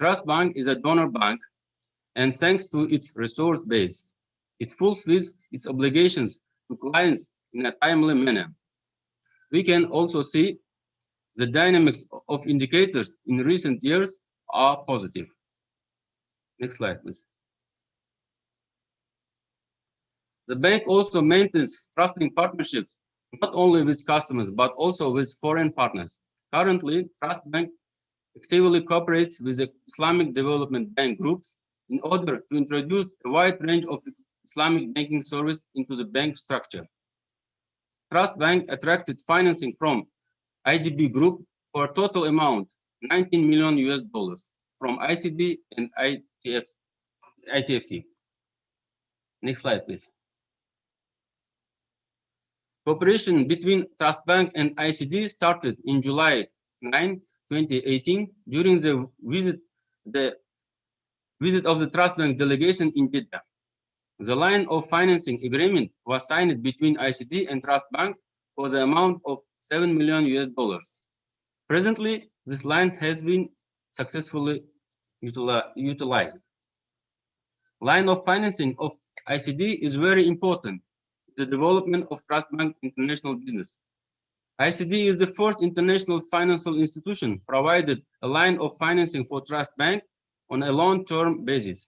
Trust Bank is a donor bank, and thanks to its resource base, it fulfills its obligations to clients in a timely manner. We can also see the dynamics of indicators in recent years are positive. Next slide, please. The bank also maintains trusting partnerships, not only with customers, but also with foreign partners. Currently, Trust Bank actively cooperates with the Islamic Development Bank groups in order to introduce a wide range of Islamic banking service into the bank structure. Trust Bank attracted financing from IDB Group for a total amount 19 million US dollars from ICD and ITFC. Next slide, please. Cooperation between Trust Bank and ICD started in July 9, 2018 during the visit of the Trust Bank delegation in Jeddah. The line of financing agreement was signed between ICD and Trust Bank for the amount of $7 million US. Presently, this line has been successfully utilized. Line of financing of ICD is very important to the development of Trust Bank international business. ICD is the first international financial institution provided a line of financing for Trust Bank on a long-term basis.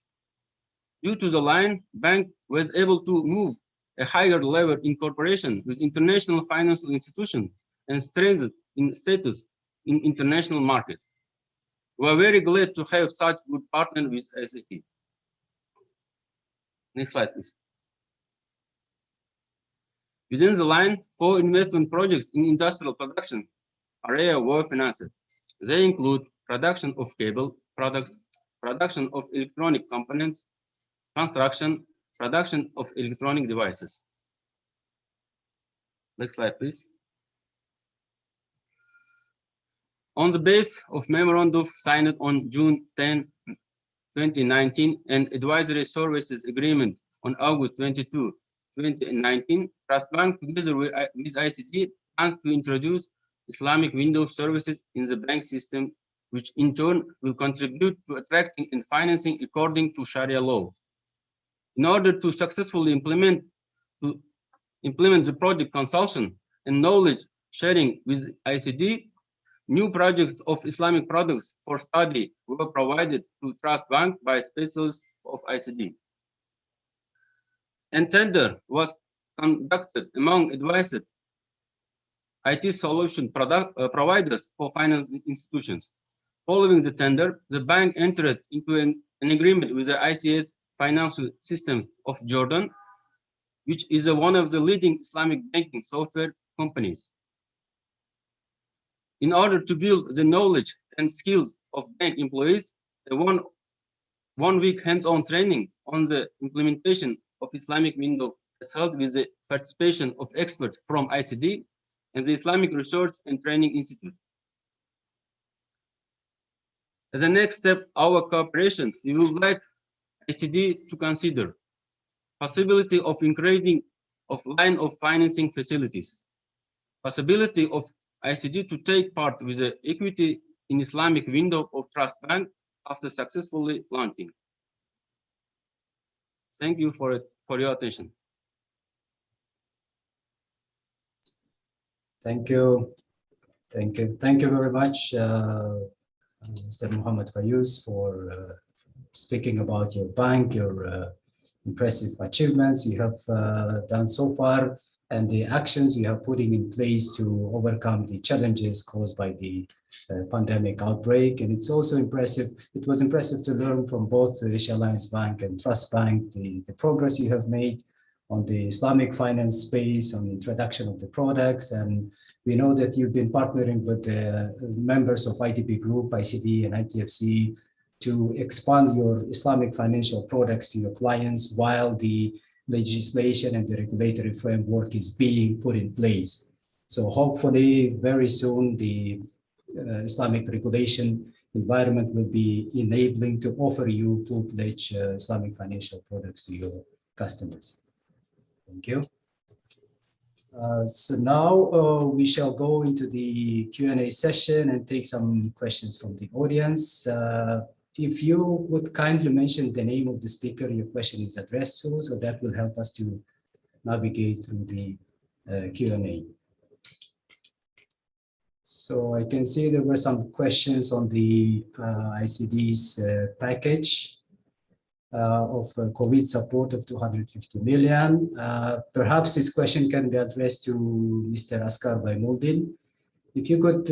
Due to the line, bank was able to move a higher level in cooperation with international financial institutions and strengthen in status in international market. We are very glad to have such good partner with ICD. Next slide, please. Within the line, 4 investment projects in industrial production area were financed. They include production of cable products, production of electronic components, construction, production of electronic devices. Next slide, please. On the basis of memorandum signed on June 10, 2019, and advisory services agreement on August 22, 2019, Trust Bank, together with ICT, plans to introduce Islamic window services in the bank system, which in turn will contribute to attracting and financing according to Sharia law. In order to successfully implement the project consultation and knowledge sharing with ICD, new projects of Islamic products for study were provided to Trust Bank by specialists of ICD. And tender was conducted among advised IT solution providers for finance institutions. Following the tender, the bank entered into an agreement with the ICS Financial System of Jordan, which is one of the leading Islamic banking software companies. In order to build the knowledge and skills of bank employees, a one-week hands-on training on the implementation of Islamic window is held with the participation of experts from ICD and the Islamic Research and Training Institute. As a next step, our cooperation, we would like ICD to consider possibility of increasing of line of financing facilities, possibility of ICD to take part with the equity in Islamic window of Trust Bank after successfully launching. Thank you for your attention. Thank you. Thank you. Thank you very much, Mr. Muhammad Fayous, for speaking about your bank, your impressive achievements you have done so far, and the actions you have putting in place to overcome the challenges caused by the pandemic outbreak. And it's also impressive. It was impressive to learn from both the Rish Alliance Bank and Trust Bank the progress you have made on the Islamic finance space, on the introduction of the products. And we know that you've been partnering with the members of IDP Group, ICD and ITFC to expand your Islamic financial products to your clients while the legislation and the regulatory framework is being put in place. So hopefully very soon the Islamic regulation environment will be enabling to offer you full-fledged Islamic financial products to your customers. Thank you. So now we shall go into the Q&A session and take some questions from the audience. If you would kindly mention the name of the speaker your question is addressed to, so that will help us to navigate through the Q&A. So I can see there were some questions on the ICD's package of COVID support of 250 million. Perhaps this question can be addressed to Mr. Askar Baymuldin. If you could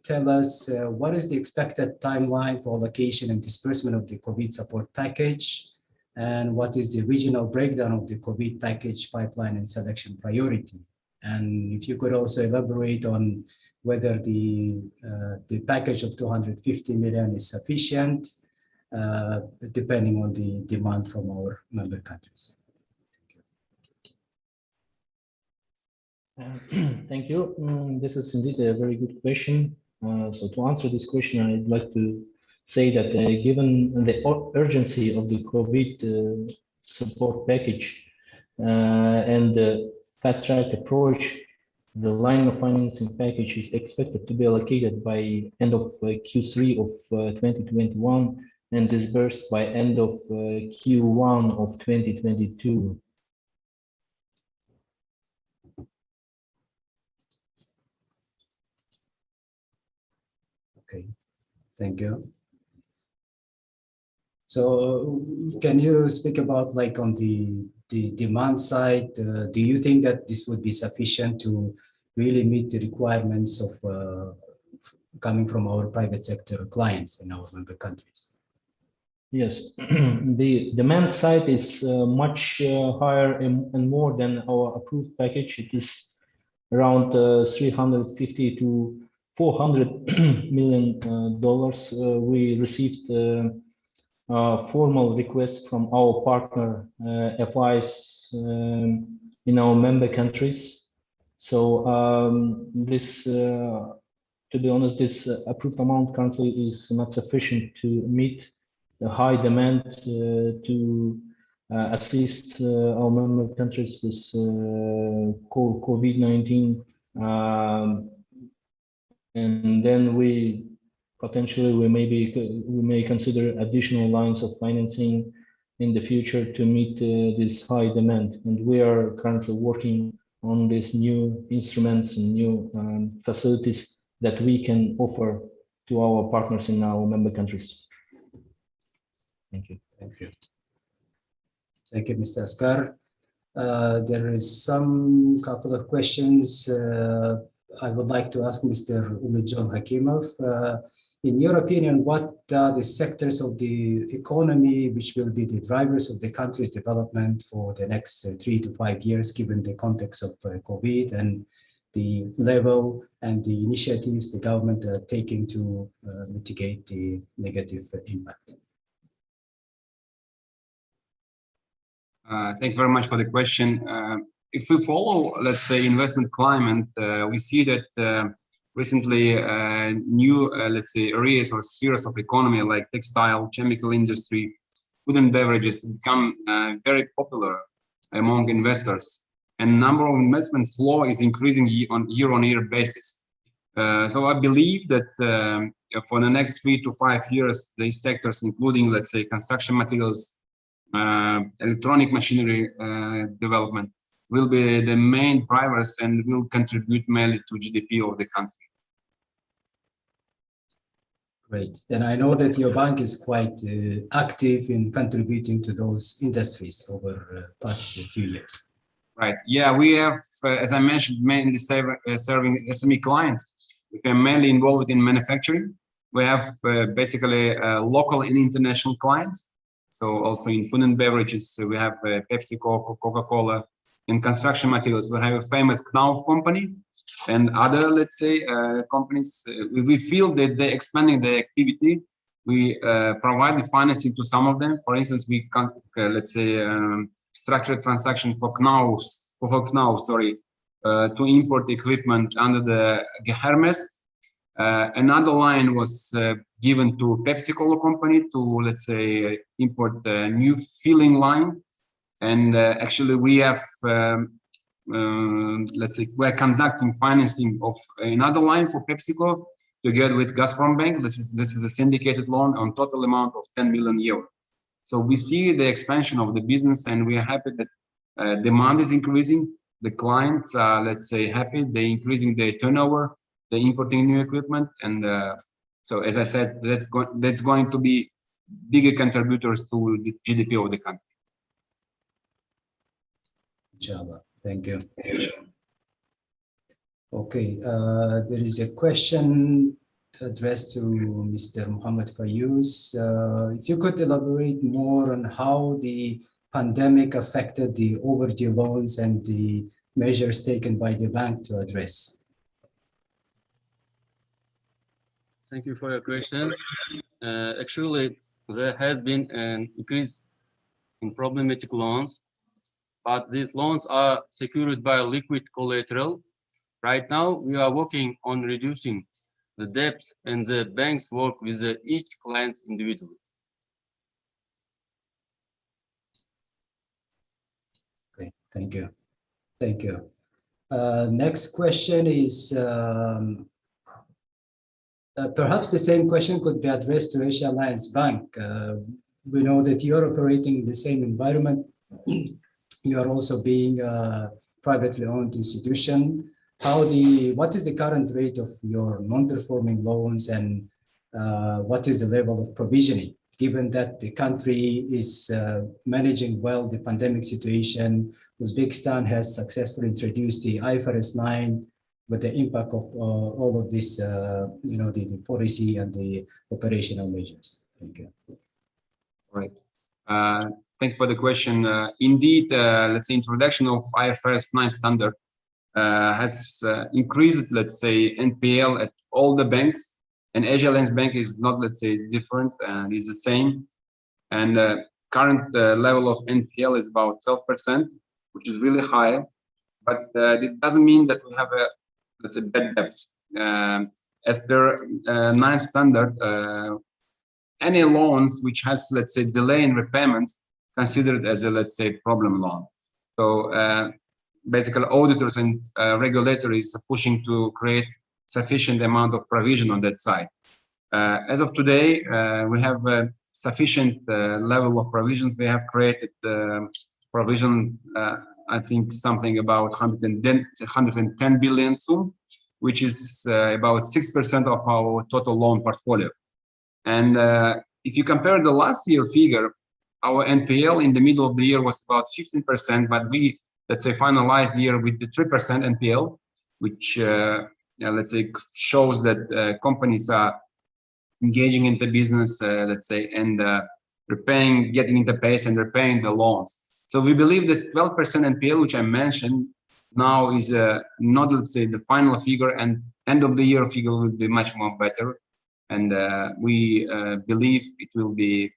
tell us what is the expected timeline for allocation and disbursement of the COVID support package, and what is the regional breakdown of the COVID package pipeline and selection priority? And if you could also elaborate on whether the package of 250 million is sufficient, depending on the demand from our member countries. Thank you. This is indeed a very good question. So to answer this question, I'd like to say that given the urgency of the COVID support package and the fast-track approach, the line of financing package is expected to be allocated by end of Q3 of 2021 and disbursed by end of Q1 of 2022. Okay, thank you. So can you speak about like on the demand side? Do you think that this would be sufficient to really meet the requirements of coming from our private sector clients in our member countries? Yes, the demand side is much higher and more than our approved package. It is around 350 to 400 million dollars. We received formal requests from our partner FIs in our member countries. So this, to be honest, this approved amount currently is not sufficient to meet the high demand to assist our member countries with COVID-19. And then we potentially we may consider additional lines of financing in the future to meet this high demand. And we are currently working on these new instruments and new facilities that we can offer to our partners in our member countries. Thank you. Thank you. Thank you, Mr. Askar. There is some couple of questions I would like to ask Mr. Umidjon Hakimov. In your opinion, what are the sectors of the economy which will be the drivers of the country's development for the next 3 to 5 years, given the context of COVID and the level and the initiatives the government are taking to mitigate the negative impact? Thank you very much for the question. If we follow, let's say, investment climate, we see that recently new, let's say, areas or spheres of economy like textile, chemical industry, food and beverages become very popular among investors. And number of investment flow is increasing on year basis. So I believe that for the next 3 to 5 years, these sectors, including, let's say, construction materials, electronic machinery development, will be the main drivers and will contribute mainly to GDP of the country. Great. And I know that your bank is quite active in contributing to those industries over past few years. Right. Yeah, we have, as I mentioned, mainly serving SME clients. We are mainly involved in manufacturing. We have basically local and international clients. So also in food and beverages, we have PepsiCo, Coca-Cola. In construction materials, we have a famous Knauf company and other, let's say, companies. We feel that they're expanding their activity. We provide the financing to some of them. For instance, we can, let's say, structured transaction for Knauf, to import equipment under the Hermes. Another line was given to PepsiCo company to, let's say, import a new filling line. And actually, we have, let's say, we're conducting financing of another line for PepsiCo together with Gazprom Bank. This is a syndicated loan on total amount of 10 million euro. So we see the expansion of the business, and we are happy that demand is increasing. The clients are, let's say, happy. They're increasing their turnover. They're importing new equipment, and so as I said, that's going to be bigger contributors to the GDP of the country. Inshallah. Thank you. Okay, there is a question addressed to Mr. Muhammad Fayous. If you could elaborate more on how the pandemic affected the overdue loans and the measures taken by the bank to address. Thank you for your questions. Actually, there has been an increase in problematic loans but these loans are secured by liquid collateral. Right now, we are working on reducing the debt, and the banks work with each client individually. Okay, thank you. Thank you. Next question is, perhaps the same question could be addressed to Asia Alliance Bank. We know that you're operating in the same environment. You are also being a privately owned institution. What is the current rate of your non-performing loans, and what is the level of provisioning, given that the country is managing well the pandemic situation? Uzbekistan has successfully introduced the IFRS 9 with the impact of all of this, the policy and the operational measures. Thank you. All right. Thank you for the question. Indeed, let's say introduction of IFRS 9 standard has increased, let's say, NPL at all the banks, and Asia Alliance Bank is not, let's say, different, and is the same. And current level of NPL is about 12%, which is really high, but it doesn't mean that we have a, let's say, bad debts. As per 9 standard, any loans which has, let's say, delay in repayments considered as a, let's say, problem loan. So basically auditors and regulators are pushing to create sufficient amount of provision on that side. As of today, we have a sufficient level of provisions. We have created provision, I think something about 110 billion soon, which is about 6% of our total loan portfolio. And if you compare the last year figure, our NPL in the middle of the year was about 15%, but we, let's say, finalized the year with the 3% NPL, which, let's say, shows that companies are engaging in the business, let's say, and repaying, getting into pace and repaying the loans. So we believe this 12% NPL, which I mentioned, now is not, let's say, the final figure, and end of the year figure will be much more better. And we believe it will be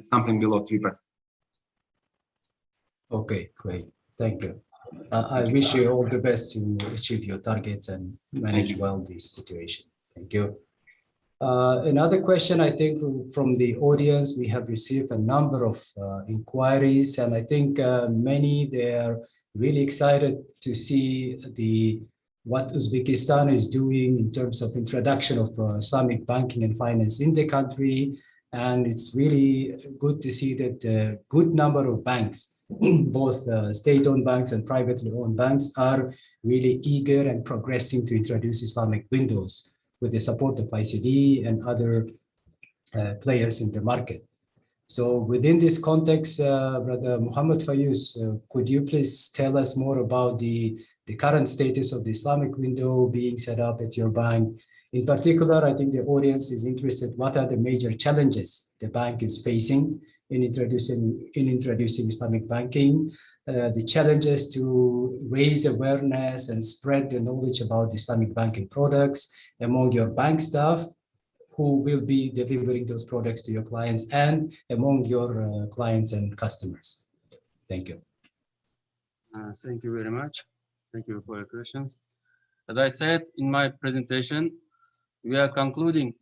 something below 3%. Okay, great. Thank you. I wish you all the best to achieve your targets and manage well this situation. Thank you. Another question, I think, from the audience, we have received a number of inquiries, and I think many, they are really excited to see what Uzbekistan is doing in terms of introduction of Islamic banking and finance in the country. And it's really good to see that a good number of banks, both state-owned banks and privately owned banks, are really eager and progressing to introduce Islamic windows with the support of ICD and other players in the market. So within this context, Brother Muhammad Fayuz, could you please tell us more about the current status of the Islamic window being set up at your bank? In particular, I think the audience is interested, what are the major challenges the bank is facing in introducing Islamic banking, the challenges to raise awareness and spread the knowledge about Islamic banking products among your bank staff, who will be delivering those products to your clients, and among your clients and customers. Thank you. Thank you very much. Thank you for your questions. As I said in my presentation, we are consulting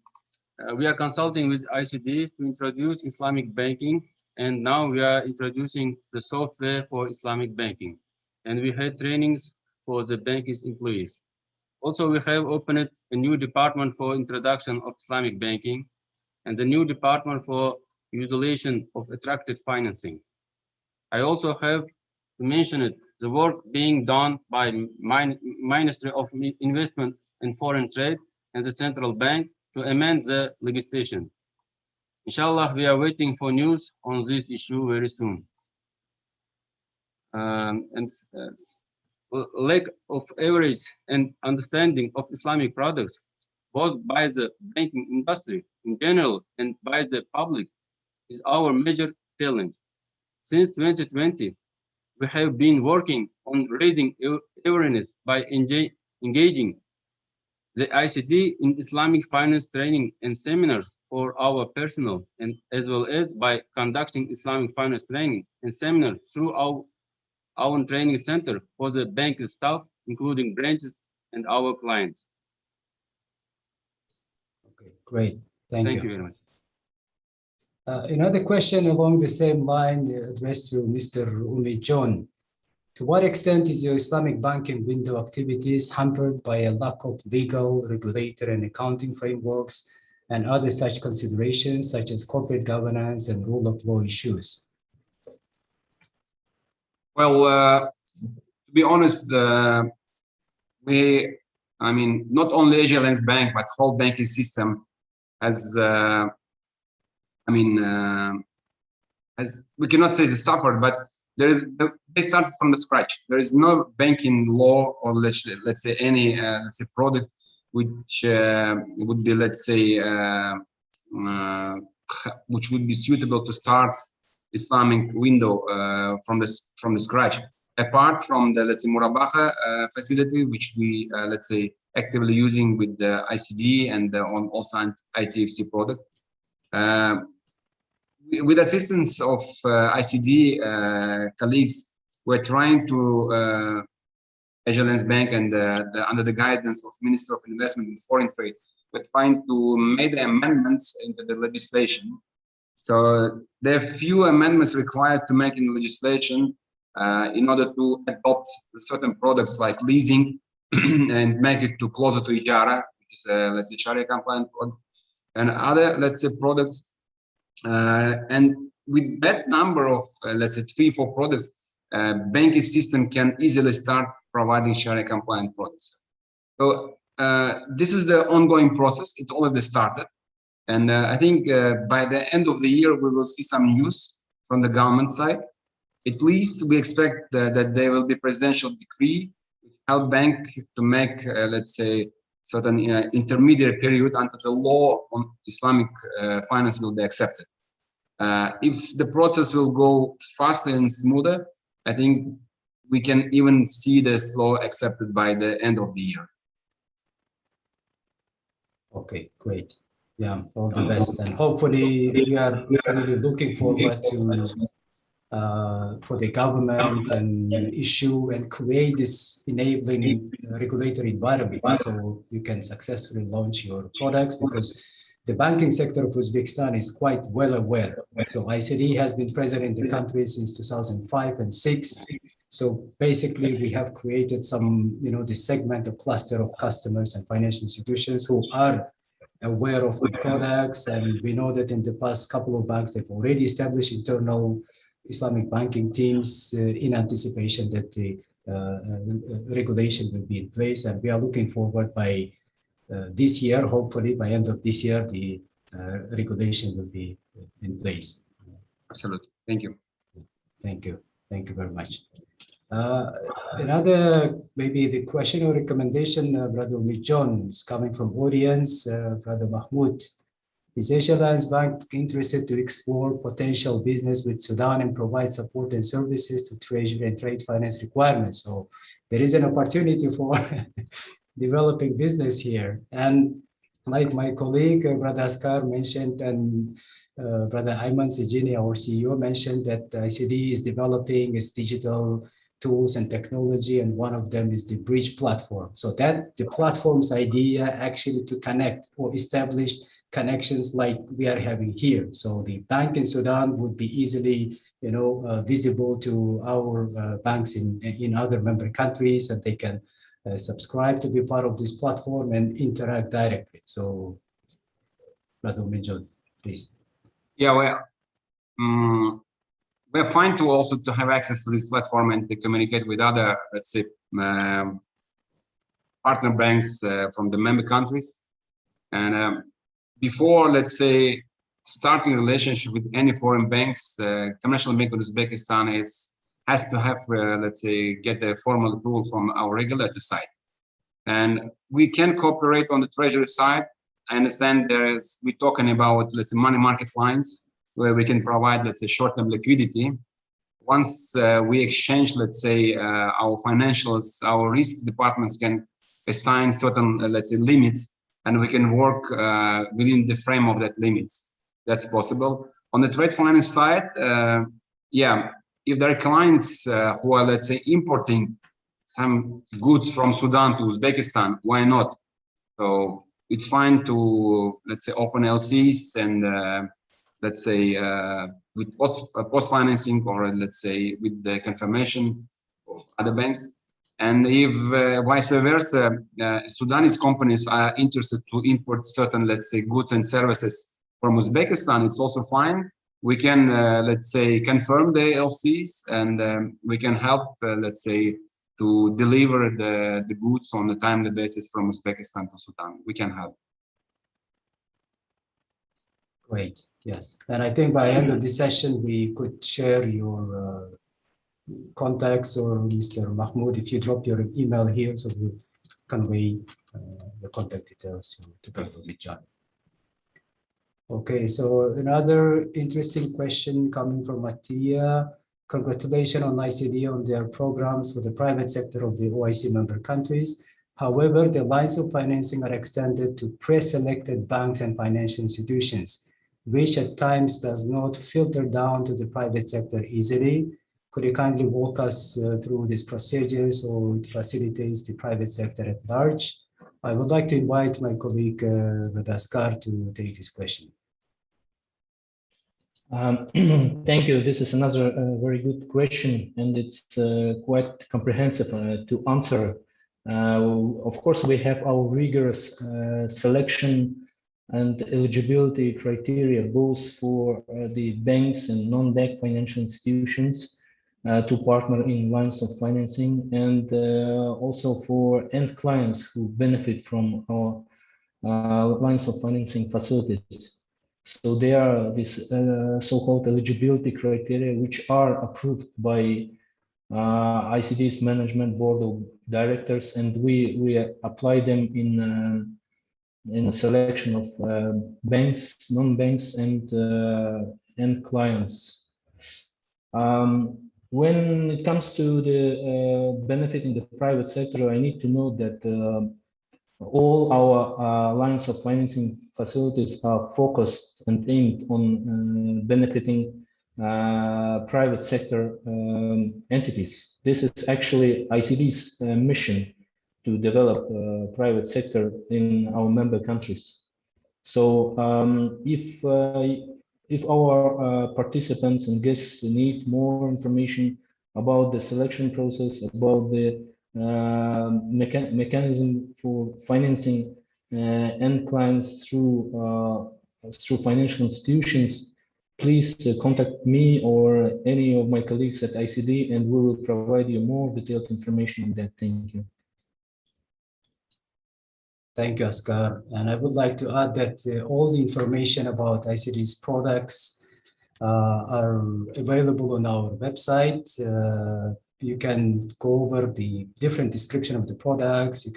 with ICD to introduce Islamic banking, and now we are introducing the software for Islamic banking, and we had trainings for the bank's employees. Also, we have opened a new department for introduction of Islamic banking and the new department for utilization of attracted financing. I also have to mention it, the work being done by Ministry of Investment and Foreign Trade and the Central Bank to amend the legislation. Inshallah, we are waiting for news on this issue very soon. Lack of awareness and understanding of Islamic products, both by the banking industry in general and by the public, is our major challenge. Since 2020, we have been working on raising awareness by engaging the ICD in Islamic finance training and seminars for our personnel, and as well as by conducting Islamic finance training and seminars through own training center for the bank staff, including branches and our clients. Okay, great. Thank Thank you you. very much. Another question along the same line addressed to Mr. Umi John. To what extent is your Islamic banking window activities hampered by a lack of legal, regulatory, and accounting frameworks and other such considerations, such as corporate governance and rule of law issues? Well, to be honest, not only Asia Alliance Bank, but whole banking system has, we cannot say they suffered, but they started from the scratch. There is no banking law or let's say any product which would be which would be suitable to start Islamic window from the scratch. Apart from the Murabaha facility, which we actively using with the ICD and on also ITFC product. With assistance of ICD colleagues, we're trying to Asia Alliance Bank and under the guidance of Minister of Investment and Foreign Trade, we're trying to make the amendments into the legislation. So there are few amendments required to make in the legislation in order to adopt certain products like leasing and make it to closer to Ijara, which is Sharia compliant product, and other products. And with that number of 3-4 products, banking system can easily start providing Sharia compliant products. So this is the ongoing process. It already started, and I think by the end of the year we will see some news from the government side. At least we expect that there will be presidential decree which help bank to make certain intermediate period until the law on Islamic finance will be accepted. If the process will go faster and smoother, I think we can even see this law accepted by the end of the year. Okay, great. Yeah, all the best. And hopefully we are really looking forward to for the government and issue and create this enabling regulatory environment so you can successfully launch your products, because the banking sector of Uzbekistan is quite well aware. So ICD has been present in the country since 2005 and 6. So basically we have created some, the segment, a cluster of customers and financial institutions who are aware of the products. And we know that in the past couple of banks, they've already established internal Islamic banking teams in anticipation that the regulation will be in place. And we are looking forward by this year, hopefully by end of this year, the regulation will be in place. Absolutely. Thank you. Thank you. Thank you very much. Another, maybe the question or recommendation, Brother Mijon, is coming from audience, Brother Mahmoud. Is Asia Alliance Bank interested to explore potential business with Sudan and provide support and services to treasury and trade finance requirements? So there is an opportunity for developing business here. And like my colleague, Brother Askar mentioned, and Brother Ayman Sijini, our CEO, mentioned that ICD is developing its digital tools and technology, and one of them is the bridge platform. So that the platform's idea actually to connect or establish connections like we are having here. So the bank in Sudan would be easily, visible to our banks in other member countries, and they can subscribe to be part of this platform and interact directly. So, Brother Minjon, please. Yeah, well, we're fine to also to have access to this platform and to communicate with other, partner banks from the member countries. And before, starting a relationship with any foreign banks, Commercial Bank of Uzbekistan has to have, get a formal approval from our regulator side. And we can cooperate on the treasury side. I understand we're talking about, money market lines where we can provide, short-term liquidity. Once we exchange, our financials, our risk departments can assign certain, limits, and we can work within the frame of that limits. That's possible. On the trade finance side, if there are clients who are, let's say, importing some goods from Sudan to Uzbekistan, why not? So it's fine to, let's say, open LCs and let's say with post financing, or let's say with the confirmation of other banks. And if vice versa, Sudanese companies are interested to import certain, let's say, goods and services from Uzbekistan, it's also fine. We can, let's say, confirm the LCs, and we can help, let's say, to deliver the goods on a timely basis from Uzbekistan to Sudan. We can help. Great, yes. And I think by the end of this session, we could share your contacts, or Mr. Mahmoud, if you drop your email here, so we convey the contact details to people with John. Okay, so another interesting question coming from Mattia. Congratulations on ICD on their programs for the private sector of the OIC member countries. However, the lines of financing are extended to pre-selected banks and financial institutions, which at times does not filter down to the private sector easily. Could you kindly walk us through these procedures, or it facilitates the private sector at large? I would like to invite my colleague Vadaskar to take this question. Thank you. This is another very good question, and it's quite comprehensive to answer. Of course, we have our rigorous selection and eligibility criteria, both for the banks and non-bank financial institutions to partner in lines of financing, and also for end clients who benefit from our lines of financing facilities. So there are these so-called eligibility criteria, which are approved by ICD's management board of directors, and we apply them in a selection of banks, non-banks, and clients. When it comes to the benefit in the private sector, I need to note that all our lines of financing facilities are focused and aimed on benefiting private sector entities. This is actually ICD's mission, to develop private sector in our member countries. So if our participants and guests need more information about the selection process, about the mechanism for financing end clients through financial institutions, please contact me or any of my colleagues at ICD, and we will provide you more detailed information on that. Thank you. Thank you, Asghar. And I would like to add that all the information about ICD's products are available on our website. You can go over the different description of the products. You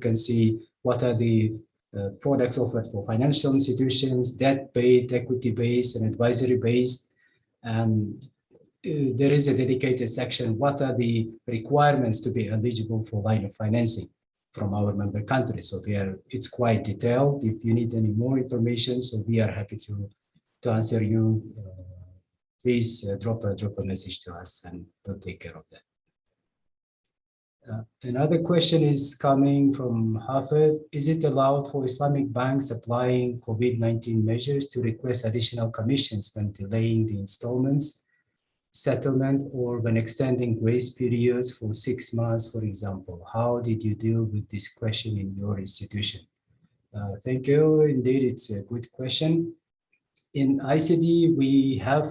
can see what are the products offered for financial institutions, debt-based, equity-based, and advisory-based. And there is a dedicated section, what are the requirements to be eligible for line of financing from our member countries. So it's quite detailed. If you need any more information, so we are happy to answer you. Please drop a message to us, and we'll take care of that. Another question is coming from Hafid. Is it allowed for Islamic banks applying COVID-19 measures to request additional commissions when delaying the installments, settlement, or when extending grace periods for 6 months, for example? How did you deal with this question in your institution? Thank you. Indeed, it's a good question. In ICD, we have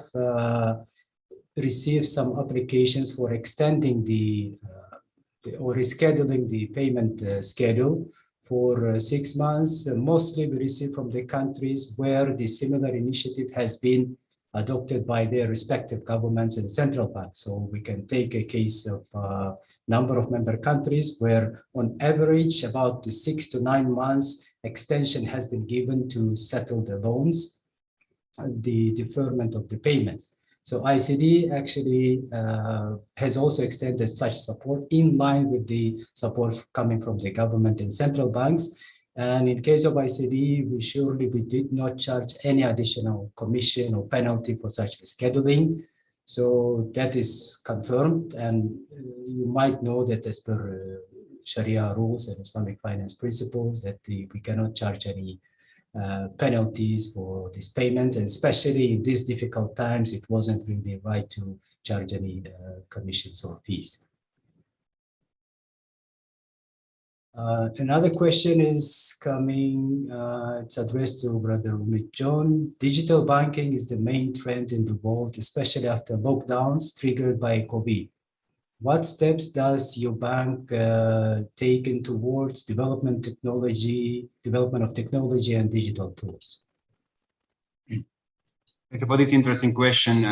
received some applications for extending or rescheduling the payment schedule for 6 months. Mostly we receive from the countries where the similar initiative has been adopted by their respective governments and central banks. So we can take a case of a number of member countries where on average about 6 to 9 months extension has been given to settle the loans, the deferment of the payments. So ICD actually has also extended such support in line with the support coming from the government and central banks. And in case of ICD, we did not charge any additional commission or penalty for such rescheduling. So that is confirmed, and you might know that as per Sharia rules and Islamic finance principles that we cannot charge any penalties for these payments, and especially in these difficult times, it wasn't really right to charge any commissions or fees. Another question is coming, it's addressed to Brother Umit John. Digital banking is the main trend in the world, especially after lockdowns triggered by COVID. What steps does your bank take towards development of technology and digital tools? Thank you for this interesting question.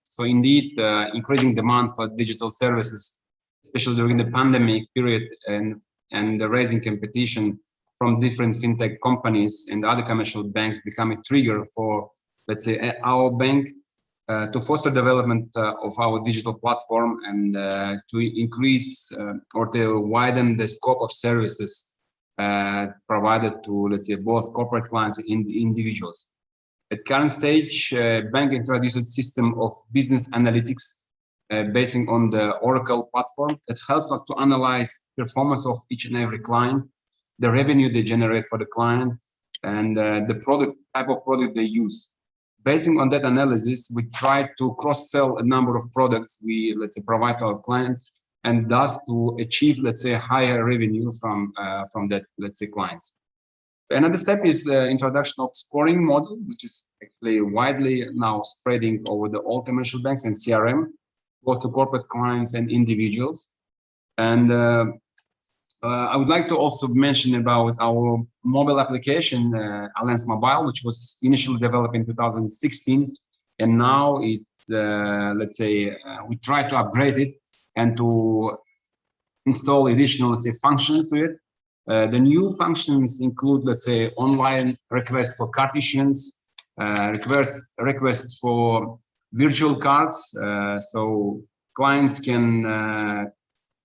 So indeed, increasing demand for digital services, especially during the pandemic period and the rising competition from different fintech companies and other commercial banks become a trigger for, let's say, our bank to foster development of our digital platform and to increase or to widen the scope of services provided to, let's say, both corporate clients and individuals. At current stage, bank introduced a system of business analytics basing on the Oracle platform that helps us to analyze performance of each and every client, the revenue they generate for the client, and the type of product they use. Basing on that analysis, we try to cross-sell a number of products we, let's say, provide to our clients, and thus to achieve, let's say, higher revenue from that, let's say, clients. Another step is introduction of scoring model, which is actually widely now spreading over the all commercial banks and CRM, both to corporate clients and individuals. And I would like to also mention about our mobile application, Alliance Mobile, which was initially developed in 2016, and now it, let's say, we try to upgrade it and to install additional, let's say, functions to it. The new functions include, let's say, online requests for card issuance, requests for virtual cards, so clients can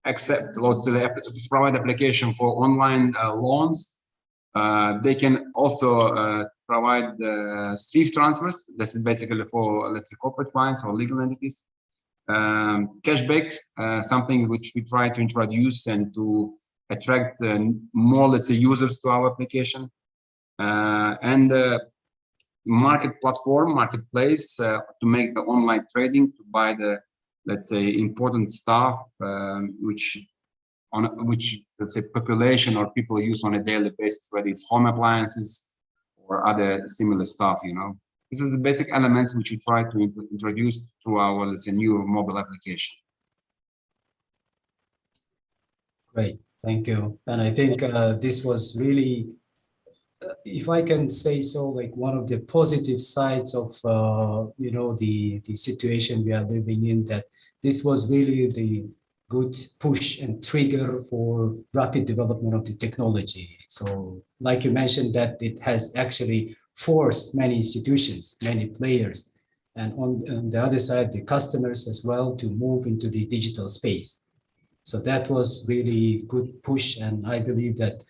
accept, let's say, provide application for online loans. They can also provide SWIFT transfers. This is basically for, let's say, corporate clients or legal entities. Cashback, something which we try to introduce and to attract more, let's say, users to our application. And marketplace to make the online trading, to buy the, let's say, important stuff which let's say population or people use on a daily basis, whether it's home appliances or other similar stuff, you know. This is the basic elements which we try to introduce through our, let's say, new mobile application. Great, thank you. And I think this was really, if I can say so, like one of the positive sides of you know, the situation we are living in, that this was really the good push and trigger for rapid development of the technology. So like you mentioned, that it has actually forced many institutions, many players, and on the other side, the customers as well, to move into the digital space. So that was really good push, and I believe that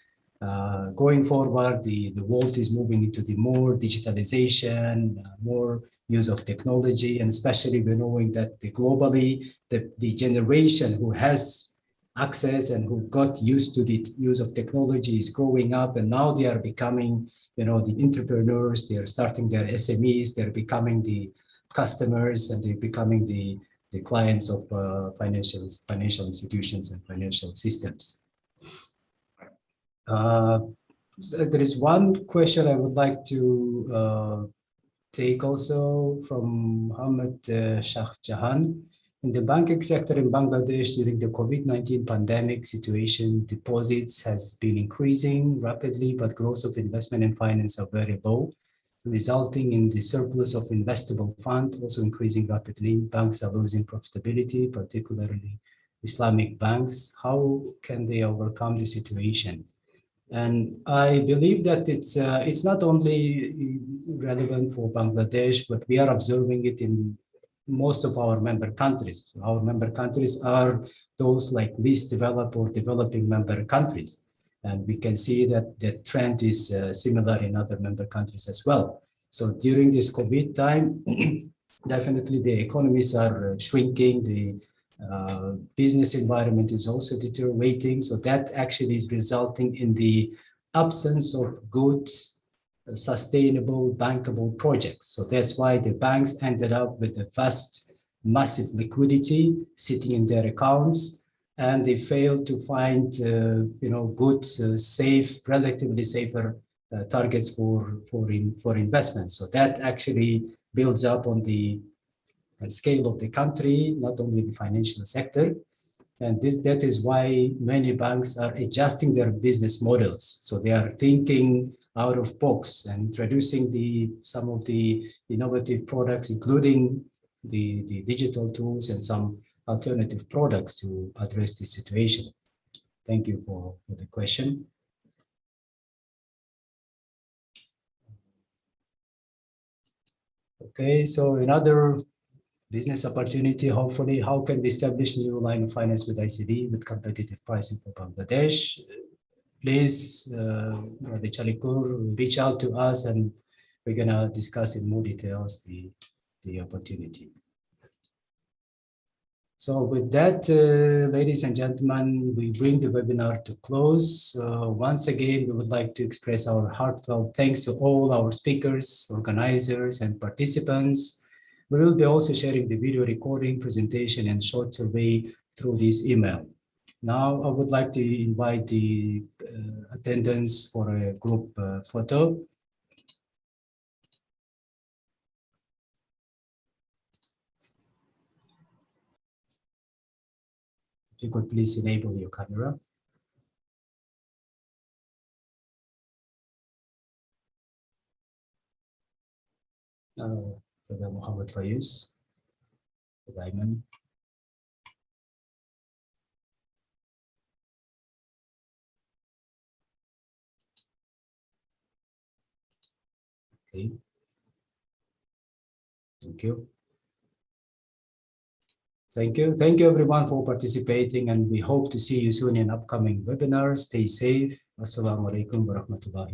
going forward, the world is moving into the more digitalization, more use of technology, and especially we're knowing that globally, the generation who has access and who got used to the use of technology is growing up, and now they are becoming, you know, the entrepreneurs. They are starting their SMEs. They're becoming the customers, and they're becoming the clients of financial institutions and financial systems. So there is one question I would like to take also from Mohammed Shah Jahan. In the banking sector in Bangladesh during the COVID-19 pandemic situation, deposits has been increasing rapidly, but growth of investment and finance are very low, resulting in the surplus of investable fund also increasing rapidly. Banks are losing profitability, particularly Islamic banks. How can they overcome the situation? And I believe that it's not only relevant for Bangladesh, but we are observing it in most of our member countries. Our member countries are those like least developed or developing member countries. And we can see that the trend is similar in other member countries as well. So during this COVID time, Definitely, the economies are shrinking. The business environment is also deteriorating. So that actually is resulting in the absence of good, sustainable, bankable projects. So that's why the banks ended up with a vast, massive liquidity sitting in their accounts, and they failed to find, good, safe, relatively safer targets for investments. So that actually builds up on the scale of the country, not only the financial sector. And that is why many banks are adjusting their business models. So they are thinking out of box and introducing some of the innovative products, including the digital tools and some alternative products to address this situation. Thank you for the question. Okay, so another business opportunity, hopefully, how can we establish new line of finance with ICD with competitive pricing for Bangladesh? Please, the Chalikur, reach out to us and we're gonna discuss in more details the opportunity. So with that, ladies and gentlemen, we bring the webinar to close. Once again, we would like to express our heartfelt thanks to all our speakers, organizers, and participants. We will be also sharing the video recording, presentation, and short survey through this email. Now, I would like to invite the attendants for a group photo. If you could please enable your camera. Brother Muhammad Fayus, Diamond. Okay. Thank you. Thank you. Thank you everyone for participating, and we hope to see you soon in upcoming webinars. Stay safe. Assalamu alaikum wa rahmatullahi.